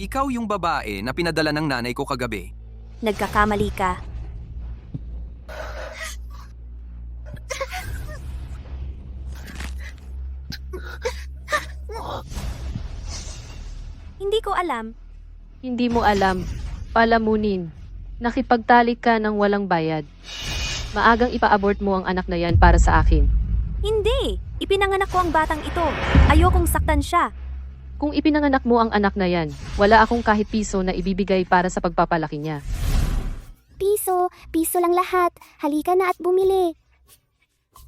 Ikaw yung babae na pinadala ng nanay ko kagabi. Nagkakamali ka. Hindi ko alam. Hindi mo alam. Palamunin. Nakipagtalik ka ng walang bayad. Maagang ipa-abort mo ang anak na yan para sa akin. Hindi! Ipinanganak ko ang batang ito. Ayokong saktan siya. Kung ipinanganak mo ang anak na yan, wala akong kahit piso na ibibigay para sa pagpapalaki niya. Piso lang lahat. Halika na at bumili.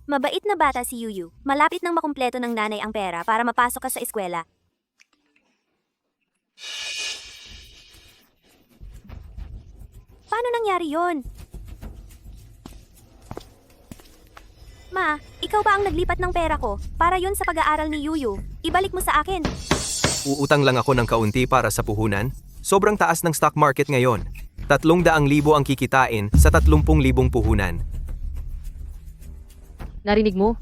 Mabait na bata si Yuyu. Malapit nang makumpleto ng nanay ang pera para mapasok ka sa eskwela. Paano nangyari yon? Ma, ikaw ba ang naglipat ng pera ko? Para yon sa pag-aaral ni Yuyu. Ibalik mo sa akin. Uutang lang ako ng kaunti para sa puhunan. Sobrang taas ng stock market ngayon. 300,000 ang kikitain sa 30,000 puhunan. Narinig mo?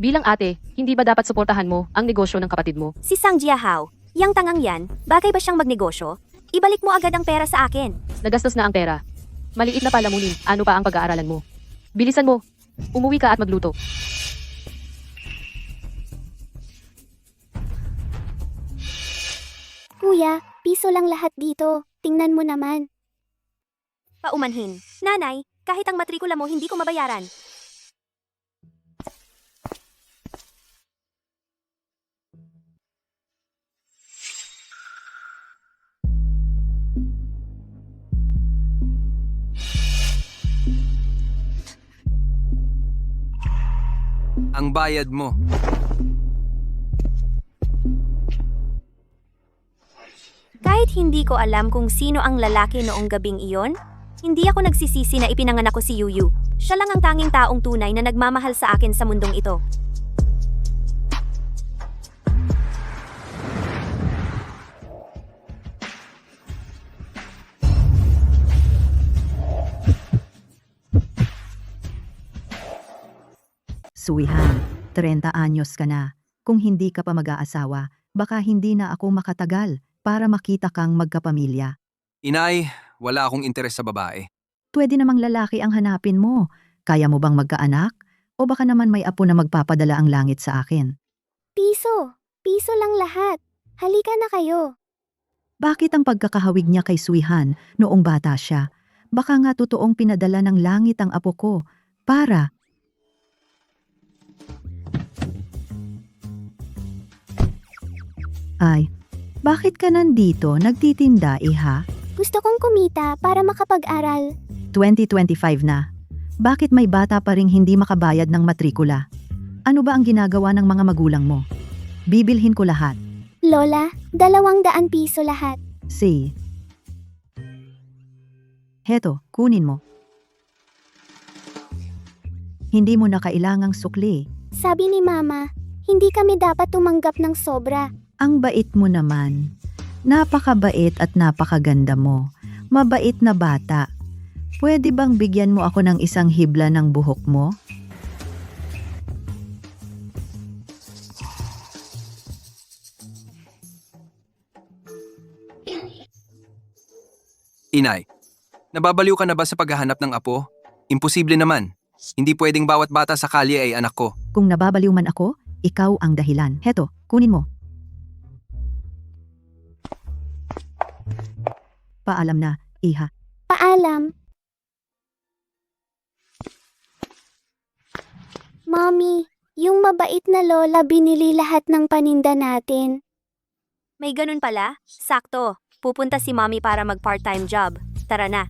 Bilang ate, hindi ba dapat suportahan mo ang negosyo ng kapatid mo? Si Sang Jiahao, yang tangang yan, bagay ba siyang magnegosyo? Ibalik mo agad ang pera sa akin. Nagastos na ang pera. Maliit na palamunin, ano pa ang pag-aaralan mo? Bilisan mo. Umuwi ka at magluto. Kuya, piso lang lahat dito. Tingnan mo naman. Paumanhin. Nanay, kahit ang matrikula mo hindi ko mabayaran. Ang bayad mo. Kahit hindi ko alam kung sino ang lalaki noong gabing iyon, hindi ako nagsisisi na ipinanganak ko si Yuyu. Siya lang ang tanging taong tunay na nagmamahal sa akin sa mundong ito. Suihan, 30 anyos ka na. Kung hindi ka pa mag-aasawa, baka hindi na ako makatagal para makita kang magkapamilya. Inay, wala akong interes sa babae. Pwede namang lalaki ang hanapin mo. Kaya mo bang magkaanak? O baka naman may apo na magpapadala ang langit sa akin? Piso lang lahat. Halika na kayo. Bakit ang pagkakahawig niya kay Suihan noong bata siya? Baka nga totoong pinadala ng langit ang apo ko para... Ay, bakit ka nandito? Nagtitinda, iha? Gusto kong kumita para makapag-aral. 2025 na. Bakit may bata pa ring hindi makabayad ng matrikula? Ano ba ang ginagawa ng mga magulang mo? Bibilhin ko lahat. Lola, 200 piso lahat. See. Heto, kunin mo. Hindi mo na kailangang sukli. Sabi ni Mama, hindi kami dapat tumanggap ng sobra. Ang bait mo naman. Napakabait at napakaganda mo. Mabait na bata. Pwede bang bigyan mo ako ng isang hibla ng buhok mo? Inay, nababaliw ka na ba sa paghahanap ng apo? Imposible naman. Hindi pwedeng bawat bata sa kalye ay anak ko. Kung nababaliw man ako, ikaw ang dahilan. Heto, kunin mo. Paalam na, iha. Paalam. Mommy, yung mabait na lola binili lahat ng paninda natin. May ganun pala? Sakto. Pupunta si Mommy para mag-part-time job. Tara na.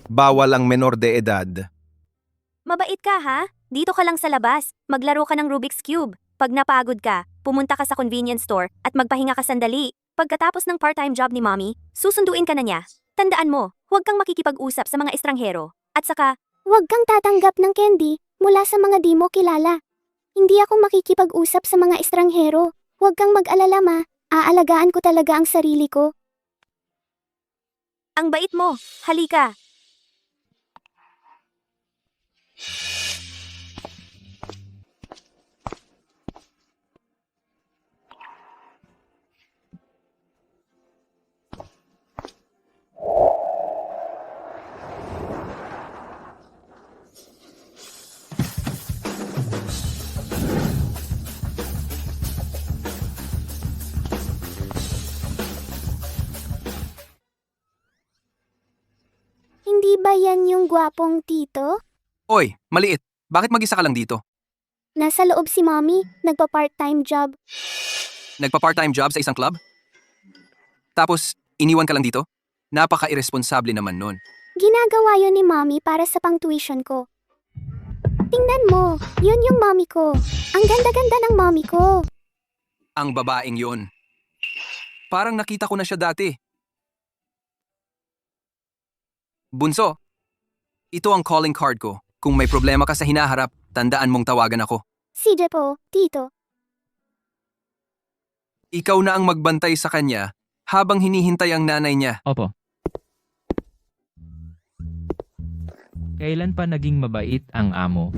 Bawal ang menor de edad. Mabait ka ha? Dito ka lang sa labas. Maglaro ka ng Rubik's Cube. Pag napagod ka, pumunta ka sa convenience store at magpahinga ka sandali. Pagkatapos ng part-time job ni Mommy, susunduin ka na niya. Tandaan mo, huwag kang makikipag-usap sa mga estranghero. At saka, Huwag kang tatanggap ng candy mula sa mga di mo kilala. Hindi ako makikipag-usap sa mga estranghero. Huwag kang mag-alala, Ma. Aalagaan ko talaga ang sarili ko. ang bait mo. Halika. Hindi ba yan yung gwapong tito? Oy, maliit. Bakit mag-isa ka lang dito? Nasa loob si mommy, nagpa-part-time job. Nagpa-part-time job sa isang club? Tapos, iniwan ka lang dito? Napaka-irresponsable naman nun. Ginagawa yun ni mommy para sa pang-tuition ko. Tingnan mo, yun yung mommy ko. Ang ganda-ganda ng mommy ko. Ang babaeng yon. Parang nakita ko na siya dati. Bunso, ito ang calling card ko. Kung may problema ka sa hinaharap, tandaan mong tawagan ako. CJ po, tito. Ikaw na ang magbantay sa kanya habang hinihintay ang nanay niya. Opo. Kailan pa naging mabait ang amo?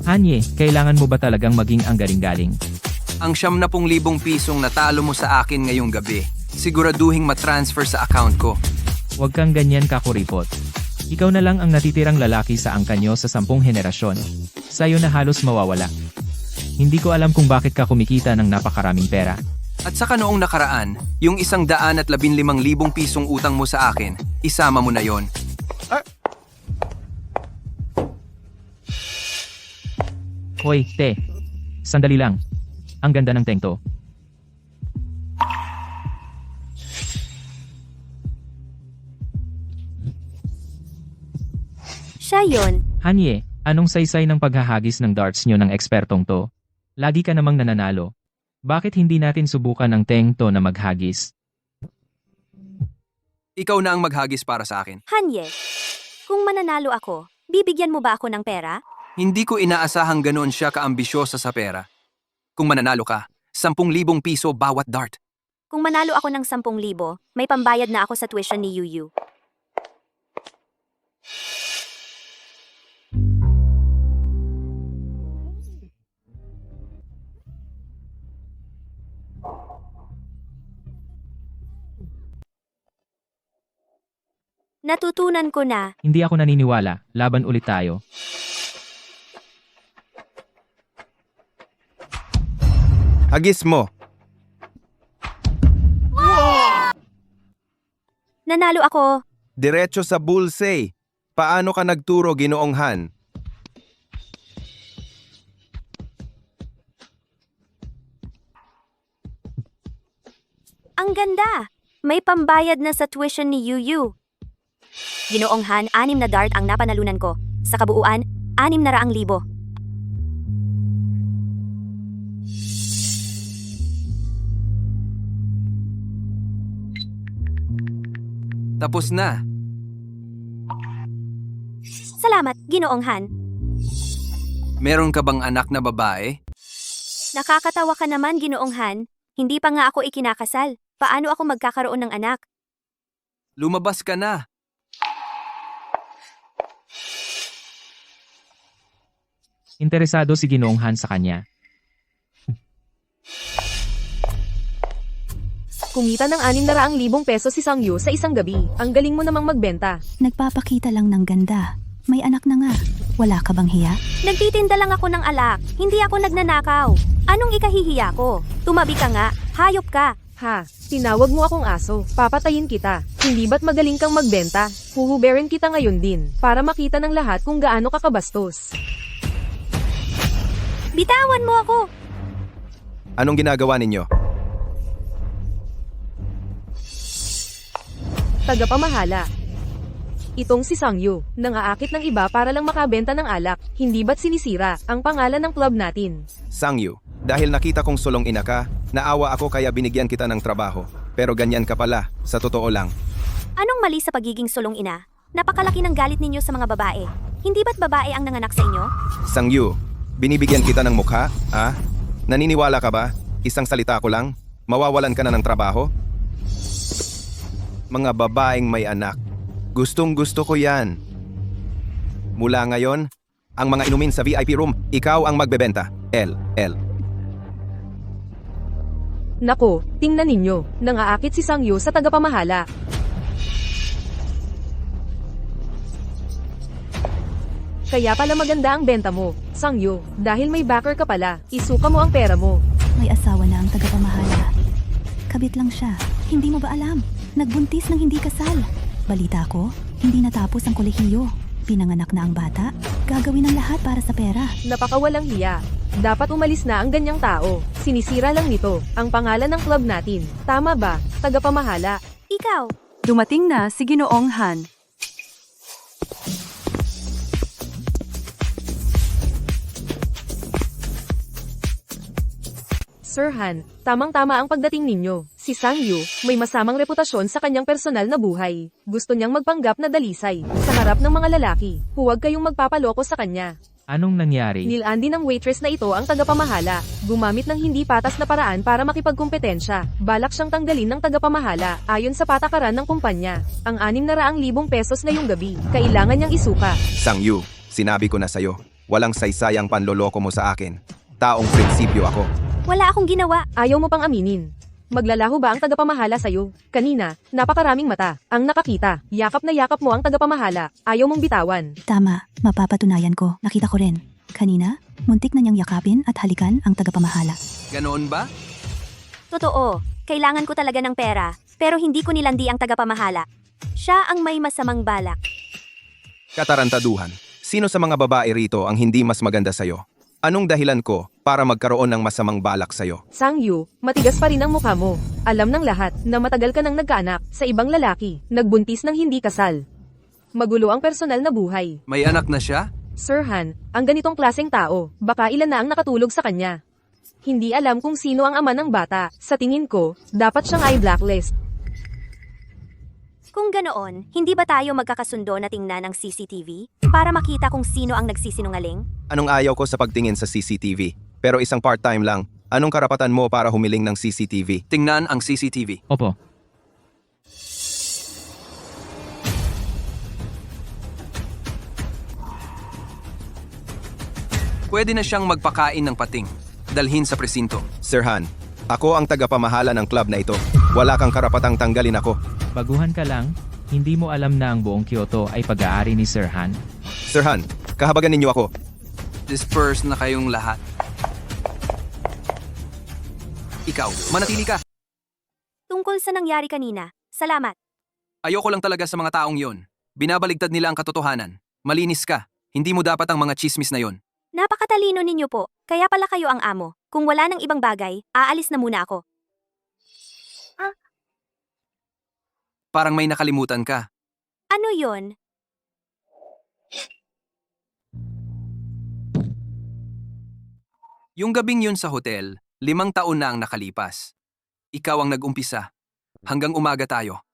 Hanye, kailangan mo ba talagang maging ang galing-galing? Ang 70,000 pisong natalo mo sa akin ngayong gabi, siguraduhing matransfer sa account ko. Huwag kang ganyan kakuripot. Ikaw na lang ang natitirang lalaki sa angkan nyo sa 10 henerasyon. Sa'yo na halos mawawala. Hindi ko alam kung bakit ka kumikita ng napakaraming pera. At saka noong nakaraan, yung 115,000 pisong utang mo sa akin, isama mo na yon. Hoy, te. Sandali lang. Ang ganda ng tengto. Siya yon. Hanye, anong saysay ng paghahagis ng darts nyo ng ekspertong to? Lagi ka namang nananalo. Bakit hindi natin subukan ang tengto na maghagis? Ikaw na ang maghagis para sa akin. Hanye, kung mananalo ako, bibigyan mo ba ako ng pera? Hindi ko inaasahang ganoon siya kaambisyosa sa pera. Kung mananalo ka, 10,000 piso bawat dart. Kung manalo ako ng 10,000, may pambayad na ako sa tuition ni Yuyu. Natutunan ko na. Hindi ako naniniwala. Laban ulit tayo. Hagis mo. Nanalo ako. Diretso sa bullseye. Paano ka nagturo, Ginoong Han? Ang ganda! May pambayad na sa tuition ni Yuyu. Ginoong Han, 6 na dart ang napanalunan ko. Sa kabuuan, 600,000. Tapos na. Salamat, Ginoong Han. Meron ka bang anak na babae? Nakakatawa ka naman, Ginoong Han. Hindi pa nga ako ikinakasal. Paano ako magkakaroon ng anak? Lumabas ka na. Interesado si Ginoong Han sa kanya. Kumita ng 600,000 pesos si Sangyu sa isang gabi. Ang galing mo namang magbenta. Nagpapakita lang ng ganda. May anak na nga. Wala ka bang hiya? Nagtitinda lang ako ng alak. Hindi ako nagnanakaw. Anong ikahihiya ko? Tumabi ka nga. Hayop ka. Ha, tinawag mo akong aso. Papatayin kita. Hindi ba't magaling kang magbenta? Huhuberin kita ngayon din. Para makita ng lahat kung gaano ka kabastos. Bitawan mo ako. Anong ginagawa ninyo? Tagapamahala. Itong si Sangyu, nangaakit ng iba para lang makabenta ng alak. Hindi ba't sinisira ang pangalan ng club natin? Sangyu, dahil nakita kong sulong ina ka, naawa ako kaya binigyan kita ng trabaho. Pero ganyan ka pala, sa totoo lang. Anong mali sa pagiging sulong ina? Napakalaki ng galit ninyo sa mga babae. Hindi ba't babae ang nanganak sa inyo? Sangyu, binibigyan kita ng mukha, ah? Naniniwala ka ba? Isang salita ko lang, mawawalan ka na ng trabaho? Mga babaeng may anak. Gustong-gusto ko yan. Mula ngayon, ang mga inumin sa VIP room, ikaw ang magbebenta. L. Nako, tingnan ninyo, nangaakit si Sangyu sa tagapamahala. Kaya pala maganda ang benta mo, Sangyu, dahil may backer ka pala, isuka mo ang pera mo. May asawa na ang tagapamahala. Kabit lang siya. Hindi mo ba alam? Nagbuntis ng hindi kasal. Balita ko, hindi natapos ang kolehiyo. Pinanganak na ang bata. Gagawin ang lahat para sa pera. Napakawalang hiya. Dapat umalis na ang ganyang tao. Sinisira lang nito ang pangalan ng club natin. Tama ba, tagapamahala? Ikaw, Dumating na si Ginoong Han. Sir Han, tamang-tama ang pagdating ninyo. Si Sang Yu, may masamang reputasyon sa kanyang personal na buhay. Gusto niyang magpanggap na dalisay sa harap ng mga lalaki. Huwag kayong magpapaloko sa kanya. Anong nangyari? Nilandi ng waitress na ito ang tagapamahala. Gumamit ng hindi patas na paraan para makipagkumpetensya. Balak siyang tanggalin ng tagapamahala ayon sa patakaran ng kumpanya. Ang 600,000 pesos ngayong gabi, kailangan niyang isuka. Sang Yu, sinabi ko na sa'yo, walang saysayang panloloko mo sa akin. Taong prinsipyo ako. wala akong ginawa. Ayaw mo pang aminin. Maglalaho ba ang tagapamahala sa'yo? Kanina, napakaraming mata ang nakakita. Yakap na yakap mo ang tagapamahala. Ayaw mong bitawan. Tama, mapapatunayan ko. Nakita ko rin. Kanina, muntik na niyang yakapin at halikan ang tagapamahala. Ganoon ba? Totoo, kailangan ko talaga ng pera, pero hindi ko nilandi ang tagapamahala. Siya ang may masamang balak. Katarantaduhan. Sino sa mga babae rito ang hindi mas maganda sa'yo? Anong dahilan ko para magkaroon ng masamang balak sa'yo? Sang Yu, matigas pa rin ang mukha mo. Alam ng lahat na matagal ka nang nagkaanak sa ibang lalaki, nagbuntis ng hindi kasal. Magulo ang personal na buhay. May anak na siya? Sir Han, ang ganitong klaseng tao, baka ilan na ang nakatulog sa kanya. Hindi alam kung sino ang ama ng bata. Sa tingin ko, dapat siyang i-blacklist. Kung ganoon, hindi ba tayo magkakasundo na tingnan ang CCTV para makita kung sino ang nagsisinungaling? Anong ayaw ko sa pagtingin sa CCTV? Pero isang part-time lang. Anong karapatan mo para humiling ng CCTV? Tingnan ang CCTV. Opo. Pwede na siyang magpakain ng pating. Dalhin sa presinto. Sir Han, ako ang tagapamahala ng club na ito. Wala kang karapatang tanggalin ako. Baguhan ka lang, hindi mo alam na ang buong Kyoto ay pag-aari ni Sir Han. Sir Han, kahabagan ninyo ako. Disperse na kayong lahat. Ikaw, manatili ka. Tungkol sa nangyari kanina, salamat. Ayoko lang talaga sa mga taong yon. Binabaligtad nila ang katotohanan. Malinis ka. Hindi mo dapat ang mga chismis na yon. Napakatalino ninyo po, kaya pala kayo ang amo. Kung wala ng ibang bagay, aalis na muna ako. Parang may nakalimutan ka. Ano yon? Yung gabing yun sa hotel, 5 taon na ang nakalipas. Ikaw ang nag-umpisa. Hanggang umaga tayo.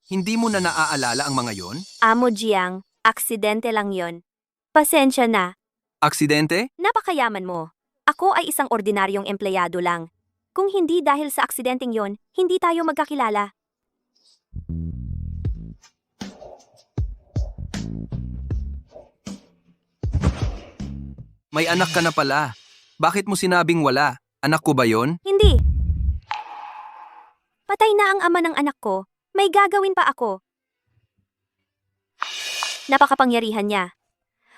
Hindi mo na naaalala ang mga yon? Amo Jiang, aksidente lang yon. Pasensya na, Aksidente? napakayaman mo. Ako ay isang ordinaryong empleyado lang. Kung hindi dahil sa aksidenteng yon, hindi tayo magkakilala. May anak ka na pala. Bakit mo sinabing wala? Anak ko ba yon? Hindi. Patay na ang ama ng anak ko. May gagawin pa ako. Napakapangyarihan niya.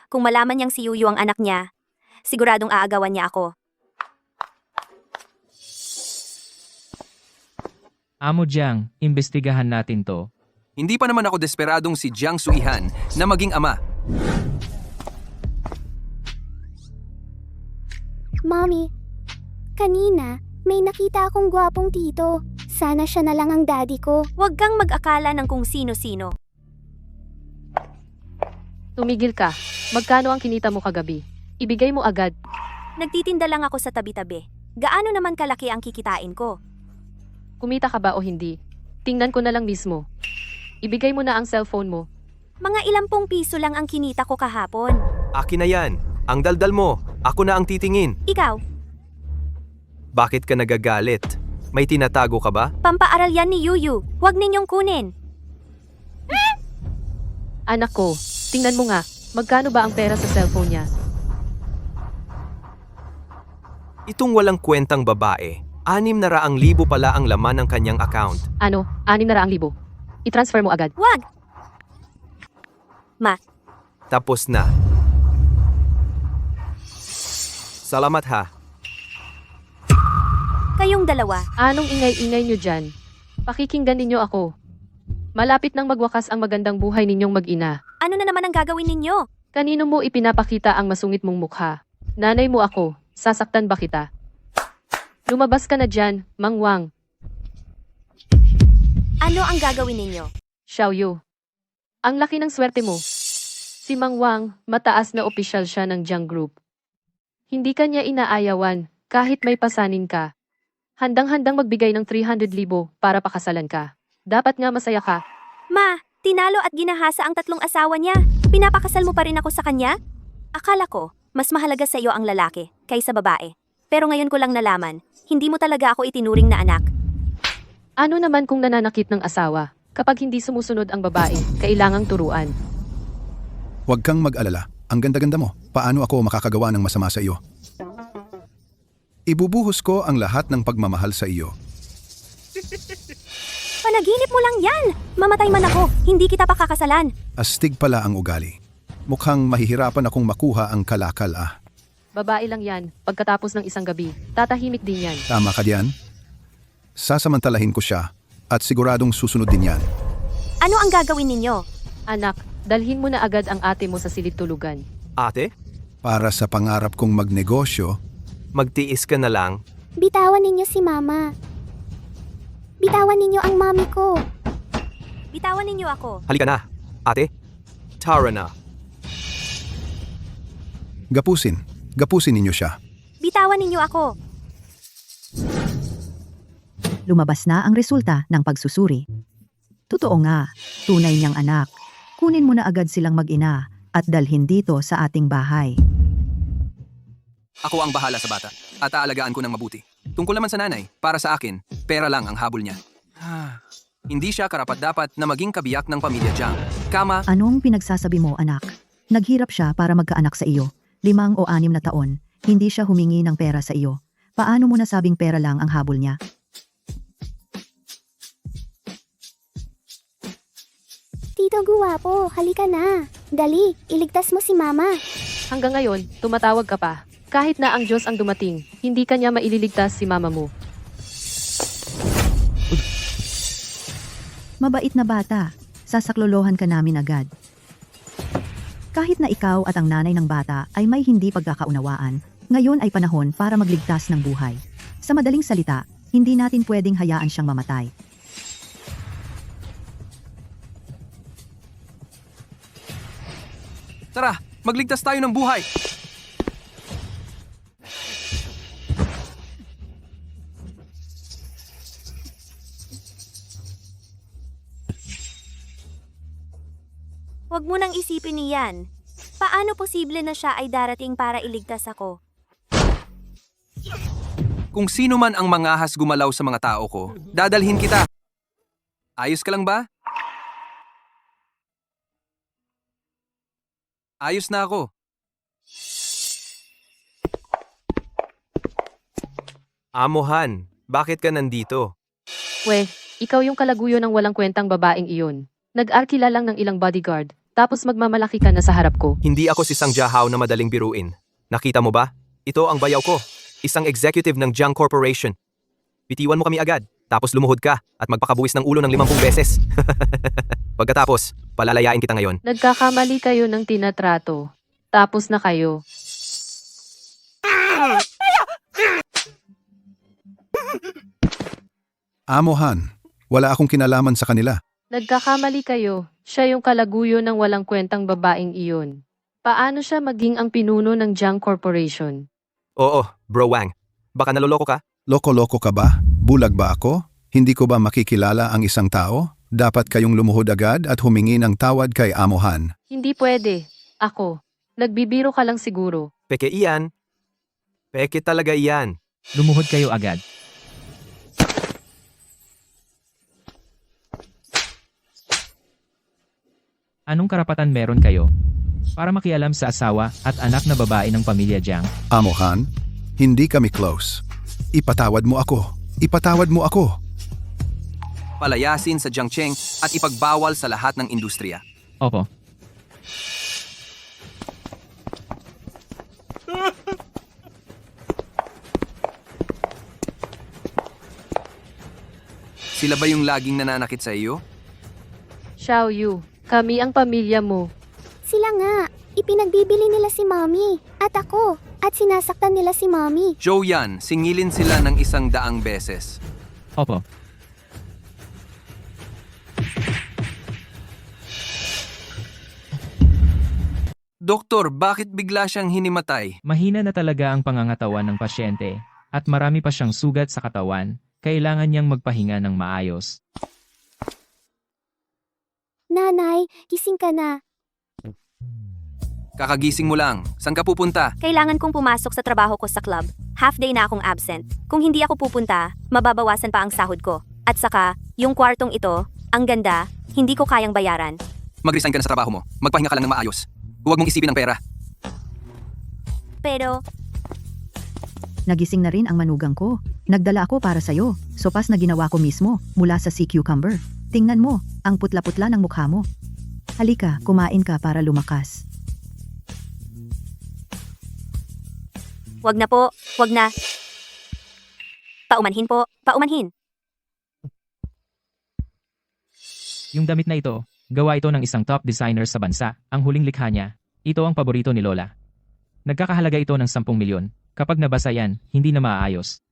Kung malaman niyang si Yuyu ang anak niya, siguradong aagawan niya ako. Amo Jiang, imbestigahan natin to. Hindi pa naman ako desperadong si Jiang Suihan na maging ama. Mommy, kanina, may nakita akong gwapong tito. Sana siya na lang ang daddy ko. Huwag kang mag-akala ng kung sino-sino. Tumigil ka. Magkano ang kinita mo kagabi? Ibigay mo agad. Nagtitinda lang ako sa tabi-tabi. Gaano naman kalaki ang kikitain ko? Kumita ka ba o hindi? Tingnan ko na lang mismo. Ibigay mo na ang cellphone mo. Mga 10 piso lang ang kinita ko kahapon. Akin na yan. Ang daldal mo. Ako na ang titingin. Ikaw, Bakit ka nagagalit? May tinatago ka ba? pampaaral yan ni Yuyu. Huwag ninyong kunin. Anak ko, tingnan mo nga. Magkano ba ang pera sa cellphone niya? Itong walang kwentang babae. 600,000 pala ang laman ng kanyang account. Ano? 600,000. I-transfer mo agad. Huwag! Tapos na. Salamat ha. Kayong dalawa, Anong ingay-ingay nyo dyan? Pakikinggan ninyo ako. Malapit nang magwakas ang magandang buhay ninyong mag-ina. Ano na naman ang gagawin ninyo? Kanino mo ipinapakita ang masungit mong mukha? Nanay mo ako, sasaktan ba kita? Lumabas ka na dyan, Mang Wang. Ano ang gagawin ninyo? Xiaoyu. Ang laki ng swerte mo. Si Mang Wang, mataas na opisyal siya ng Jiang Group. Hindi ka niya inaayawan, kahit may pasanin ka. Handang-handang magbigay ng 300,000 para pakasalan ka. Dapat nga masaya ka. Ma, tinalo at ginahasa ang 3 asawa niya. Pinapakasal mo pa rin ako sa kanya? Akala ko, mas mahalaga sa iyo ang lalaki kaysa babae. Pero ngayon ko lang nalaman, hindi mo talaga ako itinuring na anak. Ano naman kung nananakit ng asawa? Kapag hindi sumusunod ang babae, kailangang turuan. Huwag kang mag-alala. Ang ganda-ganda mo. Paano ako makakagawa ng masama sa iyo? Ibubuhos ko ang lahat ng pagmamahal sa iyo. Panaginip mo lang yan! Mamatay man ako, hindi kita pakakasalan. Astig pala ang ugali. Mukhang mahihirapan akong makuha ang kalakal ah. Babae lang yan, pagkatapos ng isang gabi, tatahimik din yan. Tama ka diyan? Sasamantalahin ko siya at siguradong susunod din yan. Ano ang gagawin ninyo? Anak, dalhin mo na agad ang ate mo sa silid tulugan. Ate, Para sa pangarap kong magnegosyo, magtiis ka na lang. Bitawan ninyo si Mama. Bitawan ninyo ang mami ko. Bitawan ninyo ako. Halika na. Ate, tara na. Gapusin ninyo siya. Bitawan ninyo ako. Lumabas na ang resulta ng pagsusuri. Totoo nga, tunay niyang anak. Kunin mo na agad silang mag-ina at dalhin dito sa ating bahay. Ako ang bahala sa bata at aalagaan ko ng mabuti. Tungkol naman sa nanay, para sa akin, pera lang ang habol niya. Hindi siya karapat-dapat na maging kabiyak ng pamilya Jiang. Kama, Anong pinagsasabi mo, anak? Naghirap siya para magkaanak sa iyo. 5 o 6 na taon, hindi siya humingi ng pera sa iyo. Paano mo nasabing pera lang ang habol niya? Tito Guwapo, halika na. Dali, iligtas mo si Mama. Hanggang ngayon, tumatawag ka pa. Kahit na ang Diyos ang dumating, hindi kanya maililigtas si mama mo. Mabait na bata. Sasaklolohan ka namin agad. Kahit na ikaw at ang nanay ng bata ay may hindi pagkakaunawaan, ngayon ay panahon para magligtas ng buhay. Sa madaling salita, hindi natin pwedeng hayaan siyang mamatay. tara, magligtas tayo ng buhay. Huwag mo nang isipin niyan. Paano posible na siya ay darating para iligtas ako? Kung sino man ang mangahas gumalaw sa mga tao ko, dadalhin kita. Ayos ka lang ba? Ayos na ako. Amohan, bakit ka nandito? We, ikaw yung kalaguyo ng walang kwentang babaeng iyon. Nag-arkila lang ng ilang bodyguard, tapos magmamalaki ka na sa harap ko. Hindi ako si Sang Jiahao na madaling biruin. Nakita mo ba? Ito ang bayaw ko. Isang executive ng Jiang Corporation. Bitiwan mo kami agad, tapos lumuhod ka at magpakabuwis ng ulo ng 50 beses. Pagkatapos, palalayain kita ngayon. Nagkakamali kayo ng tinatrato. Tapos na kayo. Amohan, wala akong kinalaman sa kanila. Nagkakamali kayo. Siya yung kalaguyo ng walang kwentang babaeng iyon. Paano siya maging ang pinuno ng Jiang Corporation? Oo, Bro Wang. Baka naloloko ka? Loko-loko ka ba? Bulag ba ako? Hindi ko ba makikilala ang isang tao? Dapat kayong lumuhod agad at humingi ng tawad kay Amohan. Hindi pwede. Ako. Nagbibiro ka lang siguro. Peke iyan. Peke talaga iyan. Lumuhod kayo agad. Anong karapatan meron kayo para makialam sa asawa at anak na babae ng pamilya Jiang? Amohan, hindi kami close. Ipatawad mo ako. Ipatawad mo ako. Palayasin sa Jiangcheng at ipagbawal sa lahat ng industriya. Opo. Sila ba yung laging nananakit sa iyo? Xiao Yu, kami ang pamilya mo. Sila nga, ipinagbibili nila si Mommy at ako at sinasaktan nila si Mommy. Joyan, singilin sila ng 100 beses. Opo. Doktor, bakit bigla siyang hinimatay? Mahina na talaga ang pangangatawan ng pasyente at marami pa siyang sugat sa katawan. Kailangan niyang magpahinga ng maayos. Nanay, gising ka na. Kakagising mo lang. Saan ka pupunta? Kailangan kong pumasok sa trabaho ko sa club. Half day na akong absent. Kung hindi ako pupunta, mababawasan pa ang sahod ko. At saka, yung kwartong ito, ang ganda, hindi ko kayang bayaran. Mag-resign ka na sa trabaho mo. Magpahinga ka lang ng maayos. Huwag mong isipin ang pera. Pero, Nagising na rin ang manugang ko. Nagdala ako para sa'yo. Sopas na ginawa ko mismo mula sa sea cucumber. Tingnan mo, ang putla-putla ng mukha mo. Halika, kumain ka para lumakas. wag na po, wag na. Paumanhin po, paumanhin. Yung damit na ito, gawa ito ng isang top designer sa bansa. Ang huling likha niya, ito ang paborito ni Lola. Nagkakahalaga ito ng 10 milyon. Kapag nabasa yan, hindi na maaayos.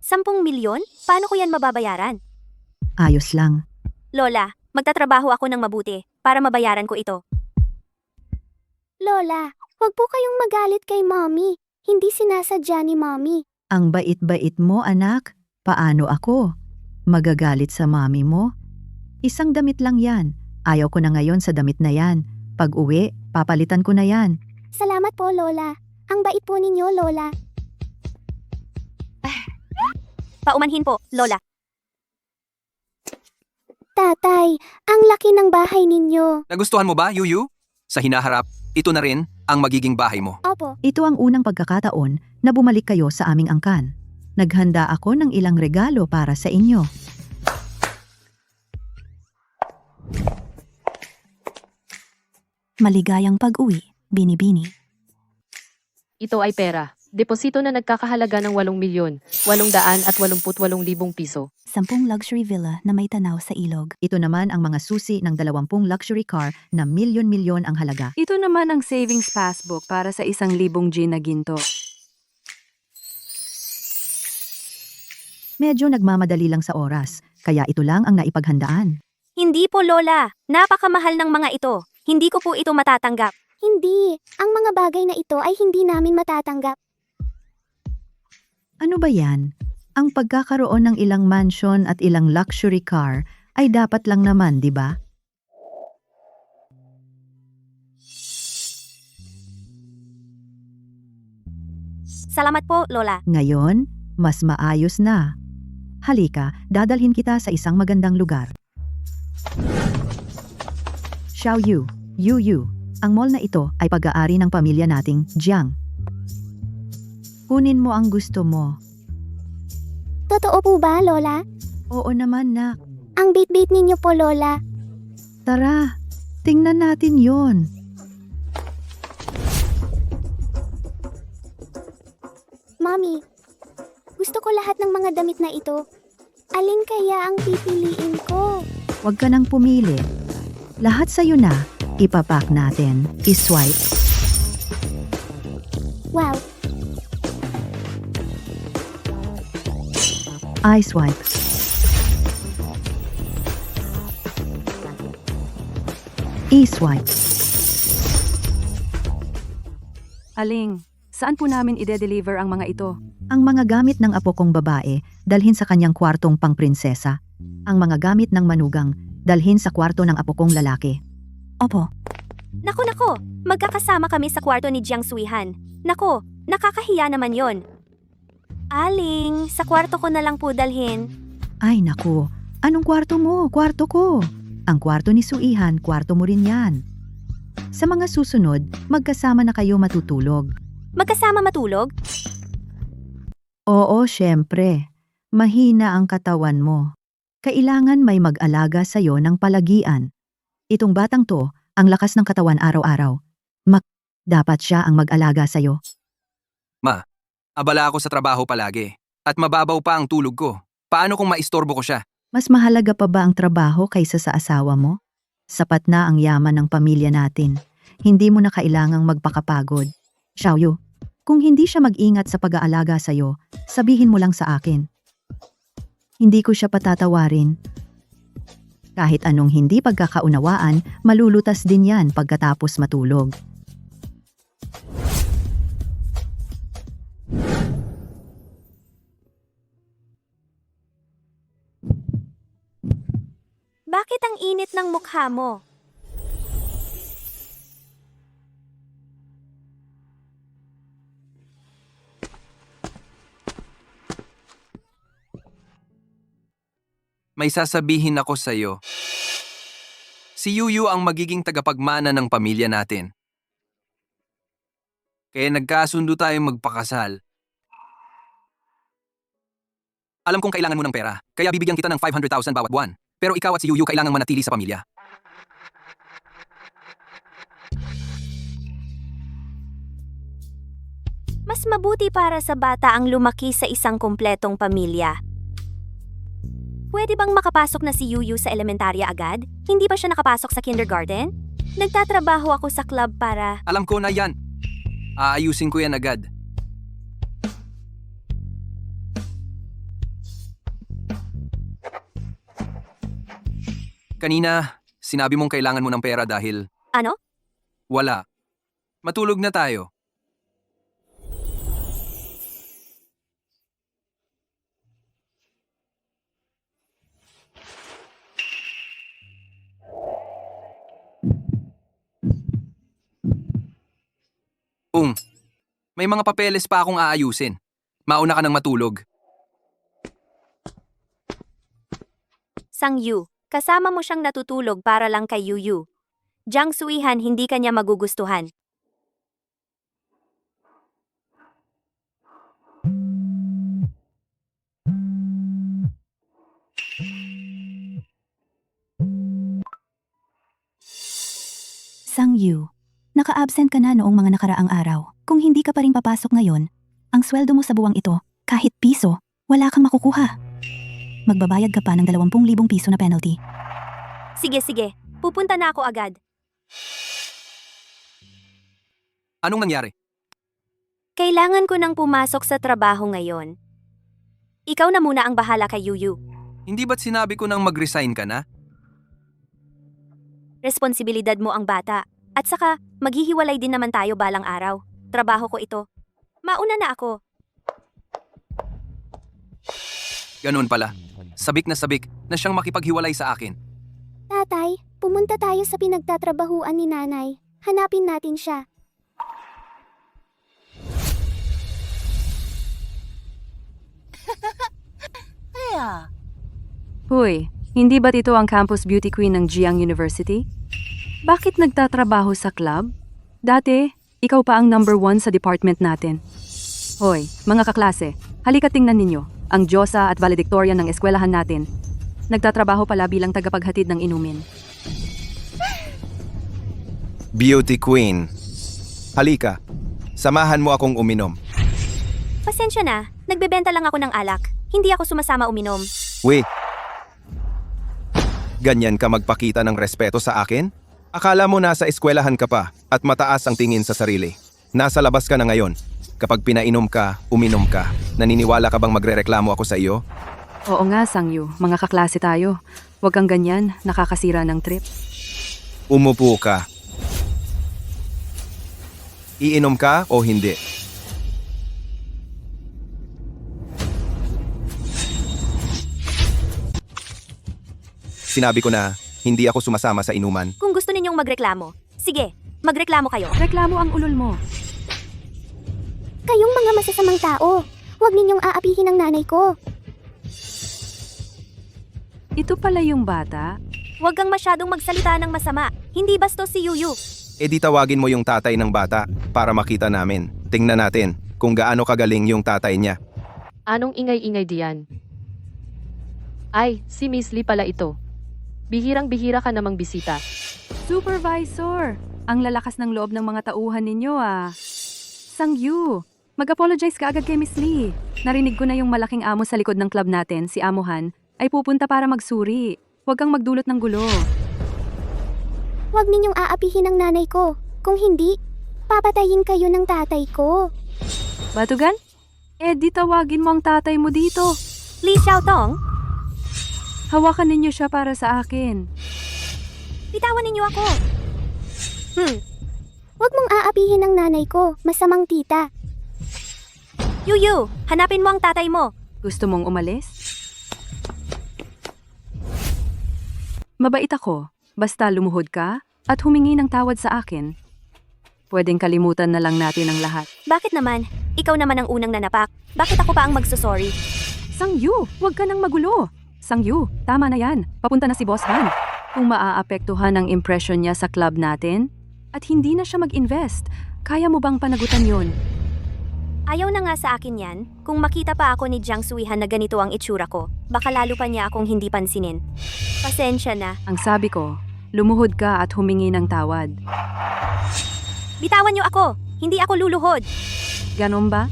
10 milyon? Paano ko yan mababayaran? Ayos lang. Lola, magtatrabaho ako ng mabuti para mabayaran ko ito. Lola, wag po kayong magalit kay Mommy. Hindi sinasadya ni Mommy. Ang bait-bait mo, anak. Paano ako? Magagalit sa mami mo? Isang damit lang yan. Ayaw ko na ngayon sa damit na yan. Pag uwi, papalitan ko na yan. Salamat po, Lola. Ang bait po ninyo, Lola. Paumanhin po, Lola. Tatay, ang laki ng bahay ninyo. Nagustuhan mo ba, Yuyu? Sa hinaharap, ito na rin ang magiging bahay mo. Opo. Ito ang unang pagkakataon na bumalik kayo sa aming angkan. Naghanda ako ng ilang regalo para sa inyo. Maligayang pag-uwi, Bini-Bini. Ito ay pera. Deposito na nagkakahalaga ng 8 milyon, 888,000 piso. 10 luxury villa na may tanaw sa ilog. Ito naman ang mga susi ng 20 luxury car na milyon-milyon ang halaga. Ito naman ang savings passbook para sa 1,000 G na ginto. Medyo nagmamadali lang sa oras, kaya ito lang ang naipaghandaan. Hindi po, Lola. Napakamahal ng mga ito. Hindi ko po ito matatanggap. Hindi. Ang mga bagay na ito ay hindi namin matatanggap. Ano ba yan? Ang pagkakaroon ng ilang mansion at ilang luxury car ay dapat lang naman, di ba? Salamat po, Lola. Ngayon, mas maayos na. Halika, dadalhin kita sa isang magandang lugar. Xiao Yu, Yu. Ang mall na ito ay pag-aari ng pamilya nating Jiang. Kunin mo ang gusto mo. Totoo po ba, Lola? Oo naman, nak. Ang bait-bait ninyo po, Lola. Tara, tingnan natin yon. Mommy, gusto ko lahat ng mga damit na ito. Alin kaya ang pipiliin ko? Huwag ka nang pumili. Lahat sa'yo na, ipapack natin. I-swipe. Wow, I-swipe. I-swipe. Aling, saan po namin ide-deliver ang mga ito? Ang mga gamit ng apo kong babae, dalhin sa kanyang kwartong pangprinsesa. Ang mga gamit ng manugang, dalhin sa kwarto ng apo kong lalaki. Opo, Nako, magkakasama kami sa kwarto ni Jiang Suihan. Nako, nakakahiya naman yon. Aling, sa kwarto ko na lang po dalhin. Ay naku, anong kwarto mo? Kwarto ko. Ang kwarto ni Suihan, kwarto mo rin yan. Sa mga susunod, magkasama na kayo matutulog. Magkasama matulog? Oo, syempre. Mahina ang katawan mo. Kailangan may mag-alaga sa'yo ng palagian. Itong batang to, ang lakas ng katawan araw-araw. Dapat siya ang mag-alaga sa'yo. Abala ako sa trabaho palagi. At mababaw pa ang tulog ko. Paano kung maistorbo ko siya? Mas mahalaga pa ba ang trabaho kaysa sa asawa mo? Sapat na ang yaman ng pamilya natin. Hindi mo na kailangang magpakapagod. Xiaoyu, kung hindi siya mag-ingat sa pag-aalaga sa'yo, sabihin mo lang sa akin. Hindi ko siya patatawarin. Kahit anong hindi pagkakaunawaan, malulutas din yan pagkatapos matulog. Bakit ang init ng mukha mo? May sasabihin ako sa'yo. Si Yuyu ang magiging tagapagmana ng pamilya natin. Kaya nagkasundo tayong magpakasal. Alam kong kailangan mo ng pera, kaya bibigyan kita ng 500,000 bawat buwan. Pero ikaw at si Yuyu kailangang manatili sa pamilya. Mas mabuti para sa bata ang lumaki sa isang kumpletong pamilya. Pwede bang makapasok na si Yuyu sa elementarya agad? Hindi ba siya nakapasok sa kindergarten? Nagtatrabaho ako sa club para... Alam ko na yan. Aayusin ko yan agad. Kanina, sinabi mong kailangan mo ng pera dahil... Ano? Wala. Matulog na tayo. May mga papeles pa akong aayusin. Mauna ka nang matulog. Sang Yu, kasama mo siyang natutulog para lang kay Yuyu. Jiang Suihan, hindi kanya magugustuhan. Sang Yu, naka-absent ka na noong mga nakaraang araw. Kung hindi ka pa rin papasok ngayon, ang sweldo mo sa buwang ito, kahit piso, wala kang makukuha. Magbabayad ka pa ng 20,000 piso na penalty. Sige, pupunta na ako agad. Anong nangyari? Kailangan ko nang pumasok sa trabaho ngayon. Ikaw na muna ang bahala kay Yuyu. Hindi ba't sinabi ko nang mag-resign ka na? Responsibilidad mo ang bata. At saka, maghihiwalay din naman tayo balang araw. Trabaho ko ito. Mauna na ako. Ganun pala. Sabik na siyang makipaghiwalay sa akin. Tatay, pumunta tayo sa pinagtatrabahuan ni nanay. Hanapin natin siya. Hoy, hindi ba't ito ang campus beauty queen ng Jiang University? Bakit nagtatrabaho sa club? Dati, ikaw pa ang number 1 sa department natin. Hoy, mga kaklase, halika tingnan ninyo, ang Diyosa at valedictorian ng eskwelahan natin. Nagtatrabaho pala bilang tagapaghatid ng inumin. Beauty Queen. Halika, samahan mo akong uminom. Pasensya na, nagbebenta lang ako ng alak. Hindi ako sumasama uminom. Wait. Ganyan ka magpakita ng respeto sa akin? Akala mo nasa eskwelahan ka pa at mataas ang tingin sa sarili. Nasa labas ka na ngayon. Kapag pinainom ka, uminom ka. Naniniwala ka bang magrereklamo ako sa iyo? Oo nga, Sangyu, mga kaklase tayo. Huwag kang ganyan, nakakasira ng trip. Umupo ka. Iinom ka o hindi? Sinabi ko na, hindi ako sumasama sa inuman. Kung gusto ninyong magreklamo, sige, magreklamo kayo. Reklamo ang ulol mo. Kayong mga masasamang tao. Huwag ninyong aapihin ang nanay ko. Ito pala yung bata. Huwag kang masyadong magsalita ng masama. Hindi bastos si Yuyu. E di tawagin mo yung tatay ng bata para makita namin. Tingnan natin kung gaano kagaling yung tatay niya. Anong ingay-ingay diyan? Ay, si Miss Lee pala ito. Bihirang-bihira ka namang bisita. Supervisor! Ang lalakas ng loob ng mga tauhan ninyo ah. Sangyu, mag-apologize ka agad kay Miss Lee. Narinig ko na yung malaking amo sa likod ng club natin, si Amohan, ay pupunta para magsuri. Huwag kang magdulot ng gulo. Huwag ninyong aapihin ang nanay ko. Kung hindi, papatayin kayo ng tatay ko. Batugan? Di tawagin mo ang tatay mo dito. Li Xiaotong, Hawakan ninyo siya para sa akin. bitawan ninyo ako. Huwag mong aapihin ang nanay ko. Masamang tita. Yuyu, hanapin mo ang tatay mo. Gusto mong umalis? Mabait ako. Basta lumuhod ka at humingi ng tawad sa akin. Pwedeng kalimutan na lang natin ang lahat. Bakit naman? Ikaw naman ang unang nanapak. Bakit ako pa ang magsusorry? Sangyu, huwag ka nang magulo. Sangyu, tama na yan. Papunta na si Boss Han. Kung maaapektuhan ang impression niya sa club natin, at hindi na siya mag-invest, kaya mo bang panagutan yon? Ayaw na nga sa akin yan. Kung makita pa ako ni Jiang Suihan na ganito ang itsura ko, baka lalo pa niya akong hindi pansinin. Pasensya na. Ang sabi ko, lumuhod ka at humingi ng tawad. Bitawan niyo ako! Hindi ako luluhod! Ganon ba?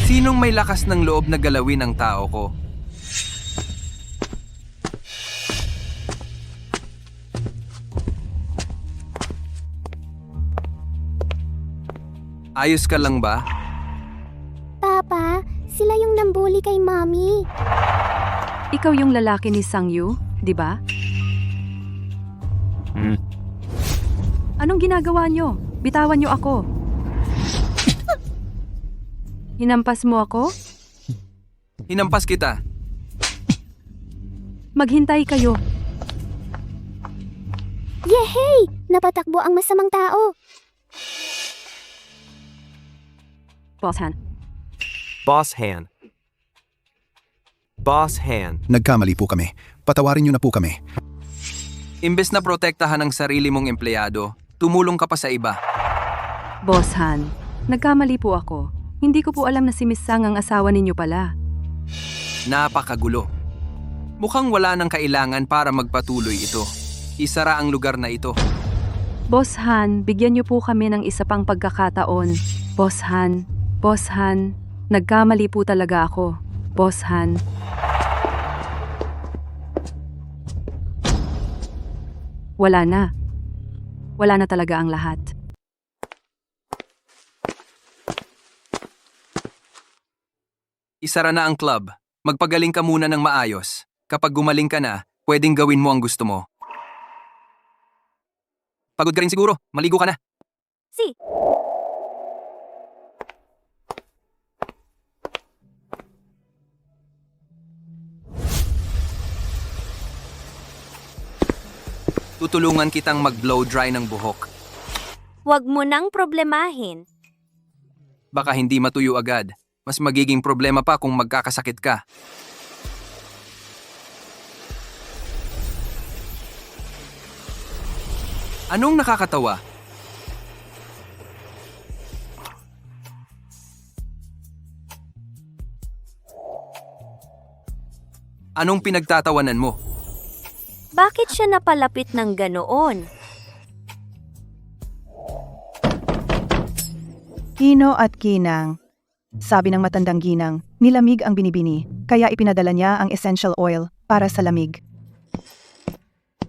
Sinong may lakas ng loob na galawin ang tao ko? Ayos ka lang ba? Papa, sila yung nambuli kay Mommy. Ikaw yung lalaki ni Sangyu, di ba? Anong ginagawa nyo? Bitawan nyo ako. Hinampas mo ako? Hinampas kita. Maghintay kayo. Yehey! Napatakbo ang masamang tao. Boss Han. Boss Han. Boss Han. Nagkamali po kami. Patawarin niyo na po kami. Imbes na protektahan ang sarili mong empleyado, tumulong ka pa sa iba. Boss Han, nagkamali po ako. Hindi ko po alam na si Miss Sang ang asawa ninyo pala. Napakagulo. Mukhang wala nang kailangan para magpatuloy ito. Isara ang lugar na ito. Boss Han, bigyan niyo po kami ng isa pang pagkakataon. Boss Han, nagkamali po talaga ako. Boss Han. Wala na. Wala na talaga ang lahat. Isara na ang club. Magpagaling ka muna ng maayos. Kapag gumaling ka na, pwedeng gawin mo ang gusto mo. Pagod ka rin siguro. Maligo ka na. Si, Tutulungan kitang mag-blow dry ng buhok. wag mo nang problemahin. Baka hindi matuyo agad. Mas magiging problema pa kung magkakasakit ka. Anong nakakatawa? Anong pinagtatawanan mo? Bakit siya napalapit ng ganoon? Kino at Kinang. Sabi ng matandang ginang, nilamig ang binibini, kaya ipinadala niya ang essential oil para sa lamig.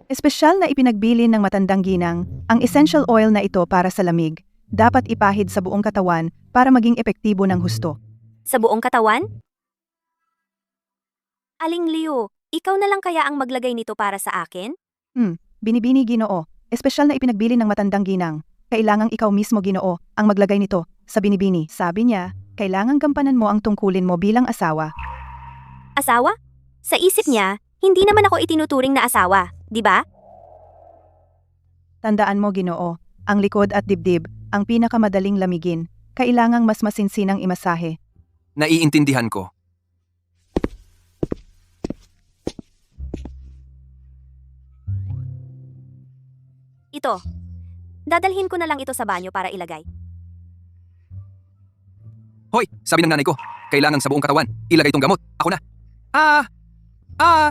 Espesyal na ipinagbilin ng matandang ginang, ang essential oil na ito para sa lamig, dapat ipahid sa buong katawan para maging epektibo ng husto. Sa buong katawan? Aling Liu, ikaw na lang kaya ang maglagay nito para sa akin? Binibini Ginoo, espesyal na ipinagbilin ng matandang ginang. Kailangang ikaw mismo Ginoo ang maglagay nito sa binibini. Sabi niya, kailangang gampanan mo ang tungkulin mo bilang asawa. Asawa? Sa isip niya, hindi naman ako itinuturing na asawa, di ba? Tandaan mo Ginoo, ang likod at dibdib, ang pinakamadaling lamigin. Kailangang mas masinsinang imasahe. Naiintindihan ko. Ito. Dadalhin ko na lang ito sa banyo para ilagay. Hoy, sabi ng nanay ko, kailangan sa buong katawan, ilagay itong gamot. Ako na.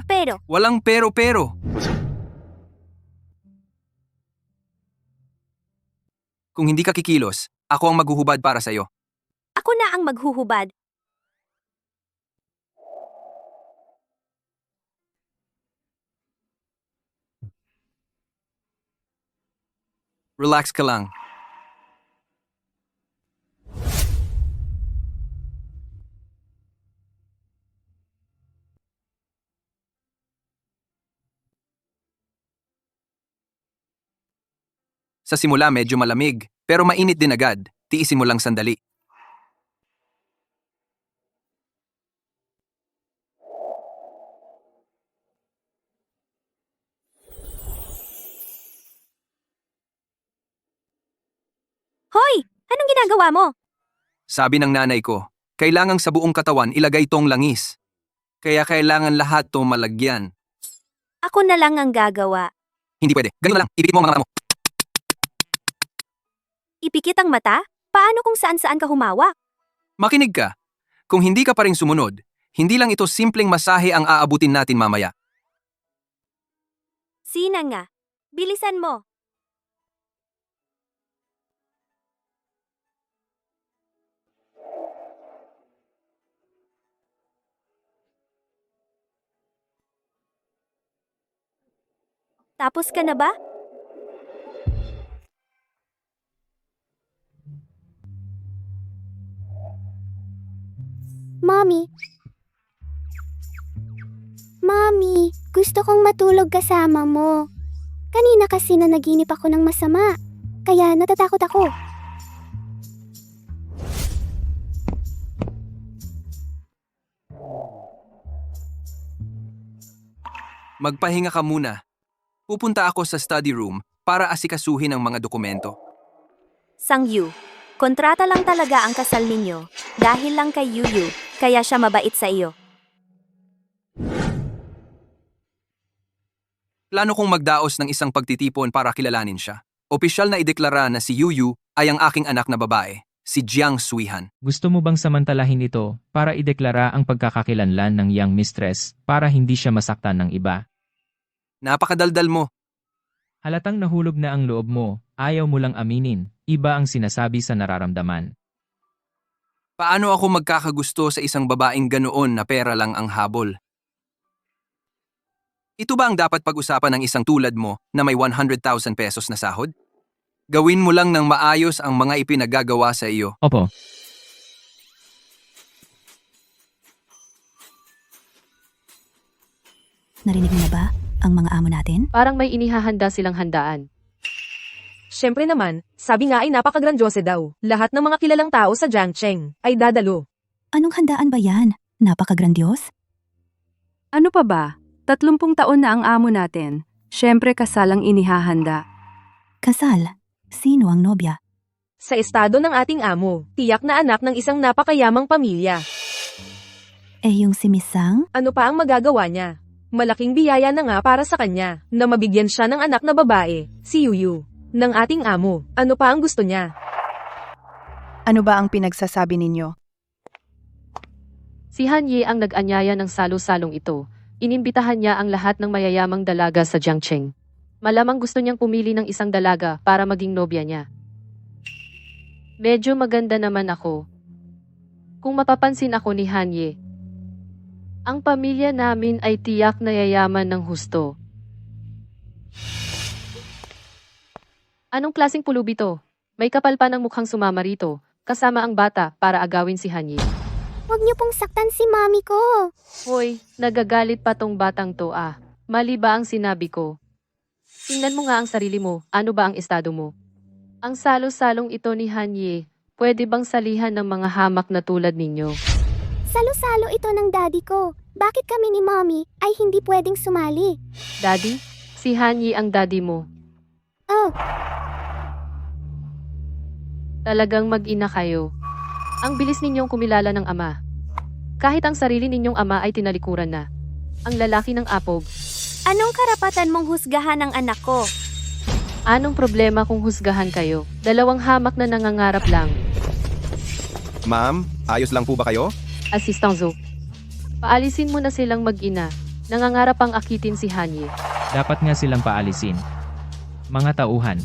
Pero, Walang pero-pero. Kung hindi ka kikilos, ako ang maghuhubad para sa'yo. ako na ang maghuhubad. Relax ka lang. Sa simula medyo malamig, pero mainit din agad. Tiisin mo lang sandali. Hoy! Anong ginagawa mo? Sabi ng nanay ko, kailangang sa buong katawan ilagay tong langis. Kaya kailangan lahat to malagyan. Ako na lang ang gagawa. Hindi pwede. Ganun lang. Ipikit mo ang mga mata mo. Ipikit ang mata? Paano kung saan-saan ka humawak? Makinig ka. Kung hindi ka pa rin sumunod, hindi lang ito simpleng masahe ang aabutin natin mamaya. Sina nga. Bilisan mo. Tapos ka na ba? Mommy. Mommy, gusto kong matulog kasama mo. Kanina kasi nanaginip ako ng masama. Kaya natatakot ako. Magpahinga ka muna. Pupunta ako sa study room para asikasuhin ang mga dokumento. Sang-yu, kontrata lang talaga ang kasal ninyo. Dahil lang kay Yuyu, kaya siya mabait sa iyo. Plano kong magdaos ng isang pagtitipon para kilalanin siya. Opisyal na ideklara na si Yuyu ay ang aking anak na babae, si Jiang Suihan. Gusto mo bang samantalahin ito para ideklara ang pagkakakilanlan ng young mistress para hindi siya masaktan ng iba? Napakadaldal mo. Halatang nahulog na ang loob mo, ayaw mo lang aminin, iba ang sinasabi sa nararamdaman. Paano ako magkakagusto sa isang babaeng ganoon na pera lang ang habol? Ito ba ang dapat pag-usapan ng isang tulad mo na may 100,000 pesos na sahod? Gawin mo lang ng maayos ang mga ipinagagawa sa iyo. Opo. Narinig mo na ba ang mga amo natin? Parang may inihahanda silang handaan. Siyempre naman, sabi nga ay napakagrandyose daw. Lahat ng mga kilalang tao sa Jiangcheng ay dadalo. Anong handaan ba yan? Napakagrandyos? Ano pa ba? 30 taon na ang amo natin. Siyempre kasal ang inihahanda. Kasal? Sino ang nobya? Sa estado ng ating amo, tiyak na anak ng isang napakayamang pamilya. Eh yung si Miss Sang? Ano pa ang magagawa niya? Malaking biyaya na nga para sa kanya na mabigyan siya ng anak na babae, si Yuyu, ng ating amo. Ano pa ang gusto niya? Ano ba ang pinagsasabi ninyo? Si Hanye ang nag-anyaya ng salo-salong ito. Inimbitahan niya ang lahat ng mayayamang dalaga sa Jiangcheng. Malamang gusto niyang pumili ng isang dalaga para maging nobya niya. Medyo maganda naman ako. Kung mapapansin ako ni Hanye, ang pamilya namin ay tiyak na yayaman ng husto. Anong klaseng pulubi to? May kapal pa ng mukhang sumama rito, kasama ang bata para agawin si Hanye. Huwag niyo pong saktan si mommy ko. Hoy, nagagalit pa tong batang to ah. Mali ba ang sinabi ko? Tingnan mo nga ang sarili mo, ano ba ang estado mo? Ang salo-salong ito ni Hanye, pwede bang salihan ng mga hamak na tulad ninyo? Salo-salo ito ng daddy ko. Bakit kami ni mommy ay hindi pwedeng sumali? Daddy? Si Hanye ang daddy mo. Oh, Talagang mag-ina kayo. Ang bilis ninyong kumilala ng ama. Kahit ang sarili ninyong ama ay tinalikuran na. Ang lalaki ng apog. Anong karapatan mong husgahan ang anak ko? Anong problema kung husgahan kayo? Dalawang hamak na nangangarap lang. Ma'am, ayos lang po ba kayo? Assistant Zo. Paalisin mo na silang mag-ina. Nangangarap ang akitin si Hanye. Dapat nga silang paalisin. Mga tauhan.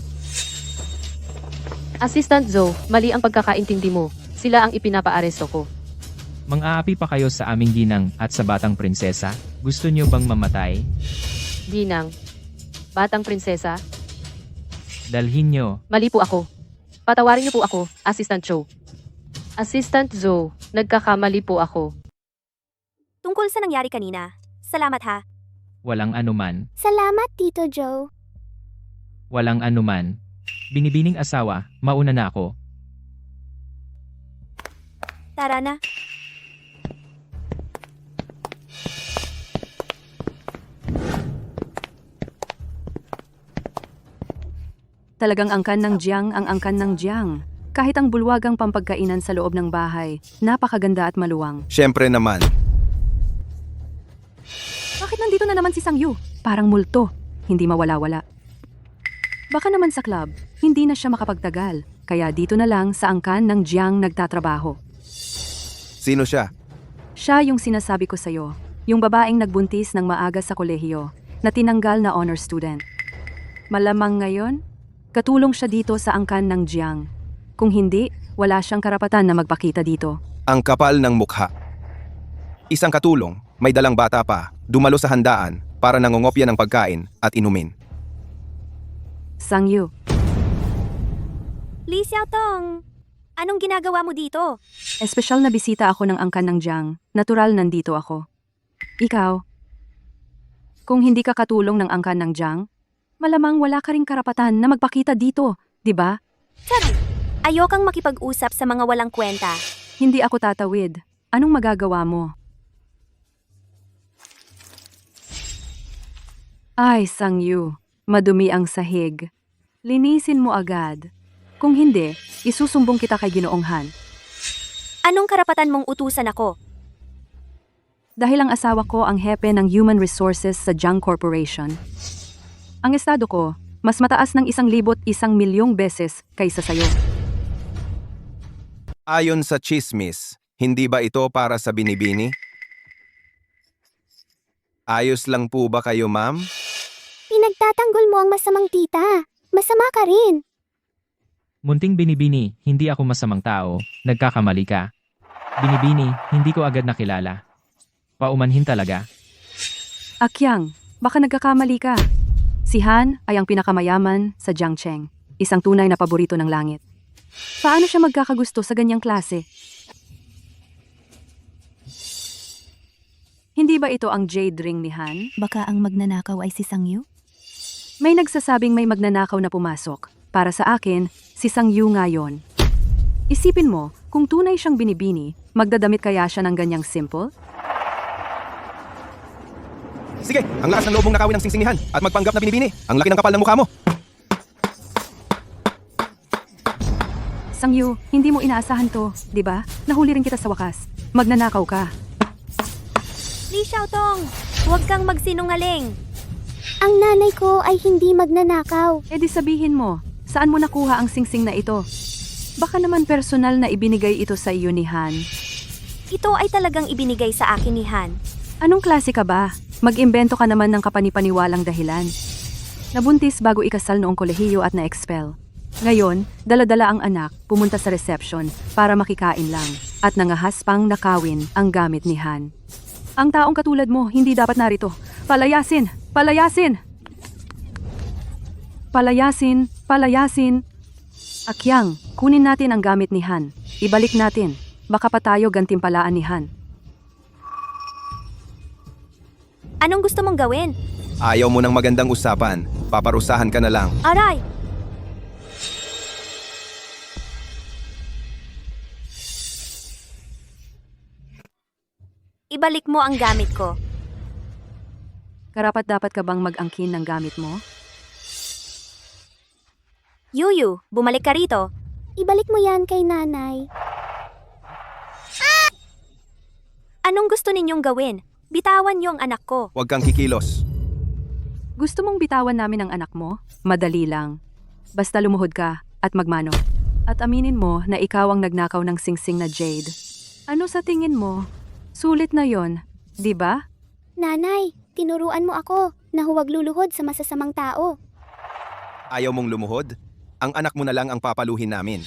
Assistant Zo, mali ang pagkakaintindi mo. Sila ang ipinapaaresto ko. Mang-aapi pa kayo sa aming ginang at sa batang prinsesa? Gusto niyo bang mamatay? Ginang. Batang prinsesa? Dalhin nyo. Mali po ako. Patawarin niyo po ako, Assistant Joe. Assistant Joe, nagkakamali po ako. Tungkol sa nangyari kanina. Salamat ha. Walang anuman. Salamat, Tito Joe. Walang anuman. Binibining asawa, mauna na ako. Tara na. Talagang angkan ng Jiang ang angkan ng Jiang. Kahit ang bulwagang pampagkainan sa loob ng bahay, napakaganda at maluwang. Siyempre naman. Bakit nandito na naman si Sang Yu? Parang multo. Hindi mawala-wala. Baka naman sa club, hindi na siya makapagtagal. Kaya dito na lang sa angkan ng Jiang nagtatrabaho. Sino siya? Siya yung sinasabi ko sa'yo. Yung babaeng nagbuntis ng maaga sa kolehiyo na tinanggal na honor student. Malamang ngayon, katulong siya dito sa angkan ng Jiang. Kung hindi, wala siyang karapatan na magpakita dito. Ang kapal ng mukha. Isang katulong, may dalang bata pa, dumalo sa handaan para nangungopya ng pagkain at inumin. Sang Yu, Li Xiaotong, anong ginagawa mo dito? espesyal na bisita ako ng angkan ng Jiang. Natural nandito ako. Ikaw, kung hindi ka katulong ng angkan ng Jiang, malamang wala ka ring karapatan na magpakita dito, di ba? Sabi, ayokang makipag-usap sa mga walang kwenta. Hindi ako tatawid. Anong magagawa mo? Ay, Sang Yu, madumi ang sahig. Linisin mo agad. Kung hindi, isusumbong kita kay Ginoong Han. Anong karapatan mong utusan ako? Dahil ang asawa ko ang hepe ng Human Resources sa Jiang Corporation. Ang estado ko, mas mataas ng 1,100,000 beses kaysa sayo. Ayon sa chismis, hindi ba ito para sa binibini? Ayos lang po ba kayo, ma'am? Pinagtatanggol mo ang masamang tita. Masama ka rin. Munting binibini, hindi ako masamang tao. Nagkakamali ka. Binibini, hindi ko agad nakilala. Paumanhin talaga. Akyang, baka nagkakamali ka. Si Han ay ang pinakamayaman sa Jiangcheng, isang tunay na paborito ng langit. Paano siya magkakagusto sa ganyang klase? Hindi ba ito ang jade ring ni Han? Baka ang magnanakaw ay si Sang Yu? May nagsasabing may magnanakaw na pumasok. Para sa akin, si Sang Yu ngayon. Isipin mo, kung tunay siyang binibini, magdadamit kaya siya ng ganyang simple? Sige, ang lakas ng loob mong nakawin ng singsinihan at magpanggap na binibini. Ang laki ng kapal ng mukha mo. Sang Yu, hindi mo inaasahan to, di ba? Nahuli rin kita sa wakas. Magnanakaw ka. Li Xiaotong, huwag kang magsinungaling. Ang nanay ko ay hindi magnanakaw. E di sabihin mo, saan mo nakuha ang singsing na ito? Baka naman personal na ibinigay ito sa iyo ni Han. Ito ay talagang ibinigay sa akin ni Han. Anong klase ka ba? Mag-imbento ka naman ng kapanipaniwalang dahilan. Nabuntis bago ikasal noong kolehiyo at na-expel. Ngayon, dala-dala ang anak, pumunta sa reception para makikain lang at nangahas pang nakawin ang gamit ni Han. Ang taong katulad mo hindi dapat narito. Palayasin! Palayasin! Palayasin! Palayasin! Akyang, kunin natin ang gamit ni Han. Ibalik natin. Baka pa tayo gantimpalaan ni Han. Anong gusto mong gawin? Ayaw mo ng magandang usapan. Paparusahan ka na lang. Aray! Ibalik mo ang gamit ko. Karapat-dapat ka bang mag-angkin ng gamit mo? Yuyu, bumalik ka rito. Ibalik mo yan kay nanay. Anong gusto ninyong gawin? Bitawan niyo ang anak ko. Huwag kang kikilos. Gusto mong bitawan namin ang anak mo? Madali lang. Basta lumuhod ka at magmano. At aminin mo na ikaw ang nagnakaw ng singsing na Jade. Ano sa tingin mo? Sulit na yon, di ba? Nanay, tinuruan mo ako na huwag luluhod sa masasamang tao. Ayaw mong lumuhod? Ang anak mo na lang ang papaluhin namin.